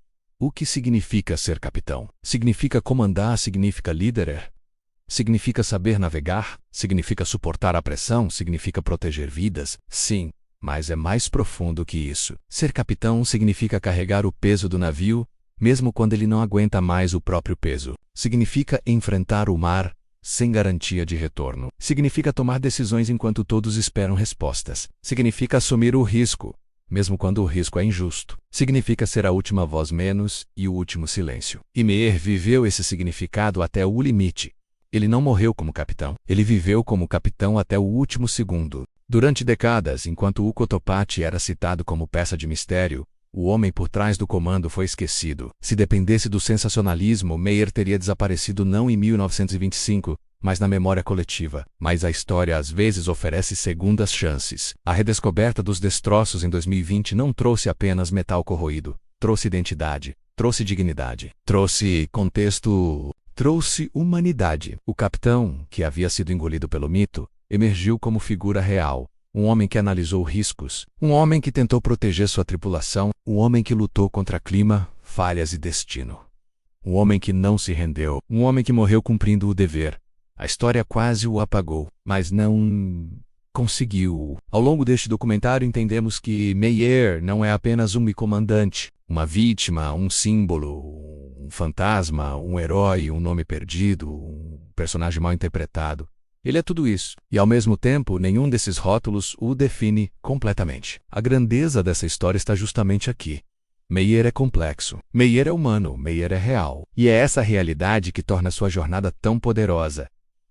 O que significa ser capitão? Significa comandar? Significa líder? Significa saber navegar? Significa suportar a pressão? Significa proteger vidas? Sim, mas é mais profundo que isso. Ser capitão significa carregar o peso do navio, mesmo quando ele não aguenta mais o próprio peso. Significa enfrentar o mar sem garantia de retorno. Significa tomar decisões enquanto todos esperam respostas. Significa assumir o risco, mesmo quando o risco é injusto. Significa ser a última voz menos e o último silêncio. E Meyer viveu esse significado até o limite. Ele não morreu como capitão. Ele viveu como capitão até o último segundo. Durante décadas, enquanto o Cotopaxi era citado como peça de mistério, o homem por trás do comando foi esquecido. Se dependesse do sensacionalismo, Meyer teria desaparecido não em 1925, mas na memória coletiva. Mas a história às vezes oferece segundas chances. A redescoberta dos destroços em 2020 não trouxe apenas metal corroído, trouxe identidade, trouxe dignidade, trouxe contexto, trouxe humanidade. O capitão, que havia sido engolido pelo mito, emergiu como figura real. Um homem que analisou riscos, um homem que tentou proteger sua tripulação, um homem que lutou contra clima, falhas e destino. Um homem que não se rendeu, um homem que morreu cumprindo o dever. A história quase o apagou, mas não conseguiu. Ao longo deste documentário entendemos que Meyer não é apenas um comandante, uma vítima, um símbolo, um fantasma, um herói, um nome perdido, um personagem mal interpretado. Ele é tudo isso, e ao mesmo tempo, nenhum desses rótulos o define completamente. A grandeza dessa história está justamente aqui. Meyer é complexo, Meyer é humano, Meyer é real. E é essa realidade que torna sua jornada tão poderosa.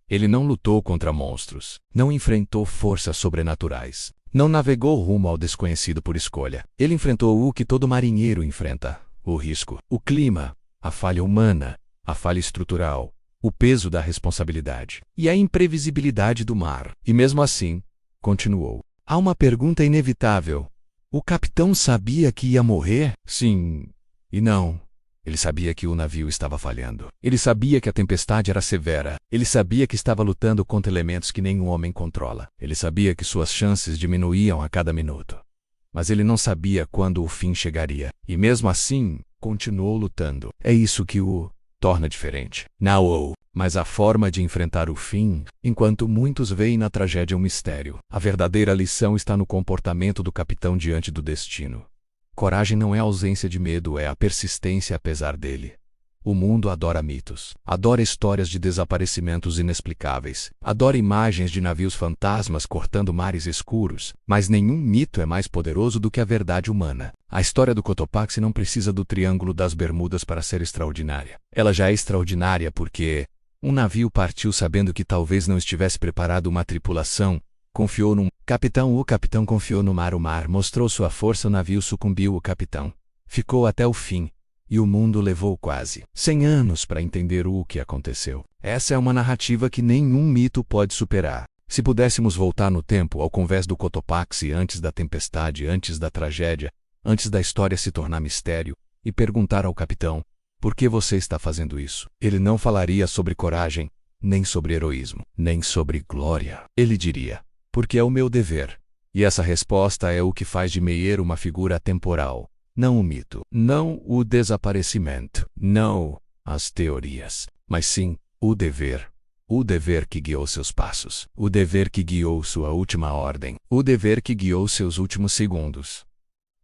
Ele não lutou contra monstros, não enfrentou forças sobrenaturais, não navegou rumo ao desconhecido por escolha. Ele enfrentou o que todo marinheiro enfrenta: o risco, o clima, a falha humana, a falha estrutural, o peso da responsabilidade e a imprevisibilidade do mar. E mesmo assim, continuou. Há uma pergunta inevitável. O capitão sabia que ia morrer? Sim e não. Ele sabia que o navio estava falhando. Ele sabia que a tempestade era severa. Ele sabia que estava lutando contra elementos que nenhum homem controla. Ele sabia que suas chances diminuíam a cada minuto. Mas ele não sabia quando o fim chegaria. E mesmo assim, continuou lutando. É isso que o torna diferente. Não, mas a forma de enfrentar o fim, enquanto muitos veem na tragédia um mistério. A verdadeira lição está no comportamento do capitão diante do destino. Coragem não é a ausência de medo, é a persistência apesar dele. O mundo adora mitos, adora histórias de desaparecimentos inexplicáveis, adora imagens de navios fantasmas cortando mares escuros, mas nenhum mito é mais poderoso do que a verdade humana. A história do Cotopaxi não precisa do Triângulo das Bermudas para ser extraordinária. Ela já é extraordinária porque um navio partiu sabendo que talvez não estivesse preparado uma tripulação, confiou num capitão, o capitão confiou no mar, o mar mostrou sua força, o navio sucumbiu, o capitão ficou até o fim. E o mundo levou quase 100 anos para entender o que aconteceu. Essa é uma narrativa que nenhum mito pode superar. Se pudéssemos voltar no tempo ao convés do Cotopaxi antes da tempestade, antes da tragédia, antes da história se tornar mistério, e perguntar ao capitão, por que você está fazendo isso? Ele não falaria sobre coragem, nem sobre heroísmo, nem sobre glória. Ele diria, porque é o meu dever. E essa resposta é o que faz de Meyer uma figura atemporal. Não o mito, não o desaparecimento, não as teorias, mas sim o dever. O dever que guiou seus passos, o dever que guiou sua última ordem, o dever que guiou seus últimos segundos.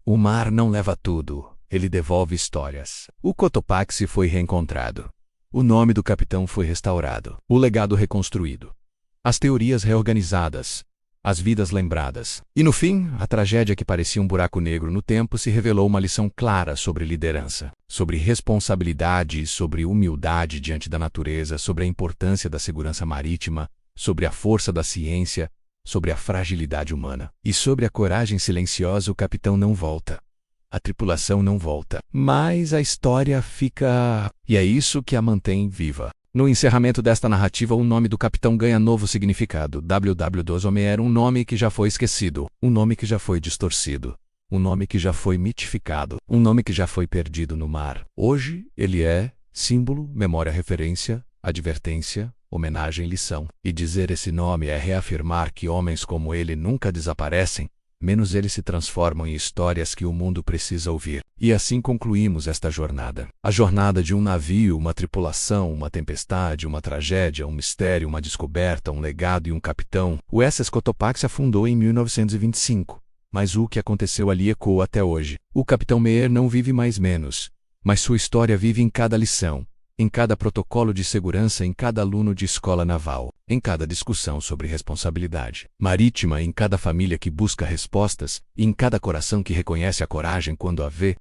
O mar não leva tudo, ele devolve histórias. O Cotopaxi foi reencontrado. O nome do capitão foi restaurado, o legado reconstruído. As teorias reorganizadas. As vidas lembradas. E no fim, a tragédia que parecia um buraco negro no tempo se revelou uma lição clara sobre liderança, sobre responsabilidade, sobre humildade diante da natureza, sobre a importância da segurança marítima, sobre a força da ciência, sobre a fragilidade humana. E sobre a coragem silenciosa, o capitão não volta. A tripulação não volta. Mas a história fica. E é isso que a mantém viva. No encerramento desta narrativa, o nome do capitão ganha novo significado. W.W. Meyer, um nome que já foi esquecido, um nome que já foi distorcido, um nome que já foi mitificado, um nome que já foi perdido no mar. Hoje, ele é símbolo, memória, referência, advertência, homenagem, lição. E dizer esse nome é reafirmar que homens como ele nunca desaparecem, menos eles se transformam em histórias que o mundo precisa ouvir. E assim concluímos esta jornada. A jornada de um navio, uma tripulação, uma tempestade, uma tragédia, um mistério, uma descoberta, um legado e um capitão. O SS Cotopaxi afundou em 1925, mas o que aconteceu ali ecoa até hoje. O capitão Meyer não vive mais menos, mas sua história vive em cada lição, em cada protocolo de segurança, em cada aluno de escola naval, em cada discussão sobre responsabilidade marítima, em cada família que busca respostas, e em cada coração que reconhece a coragem quando a vê.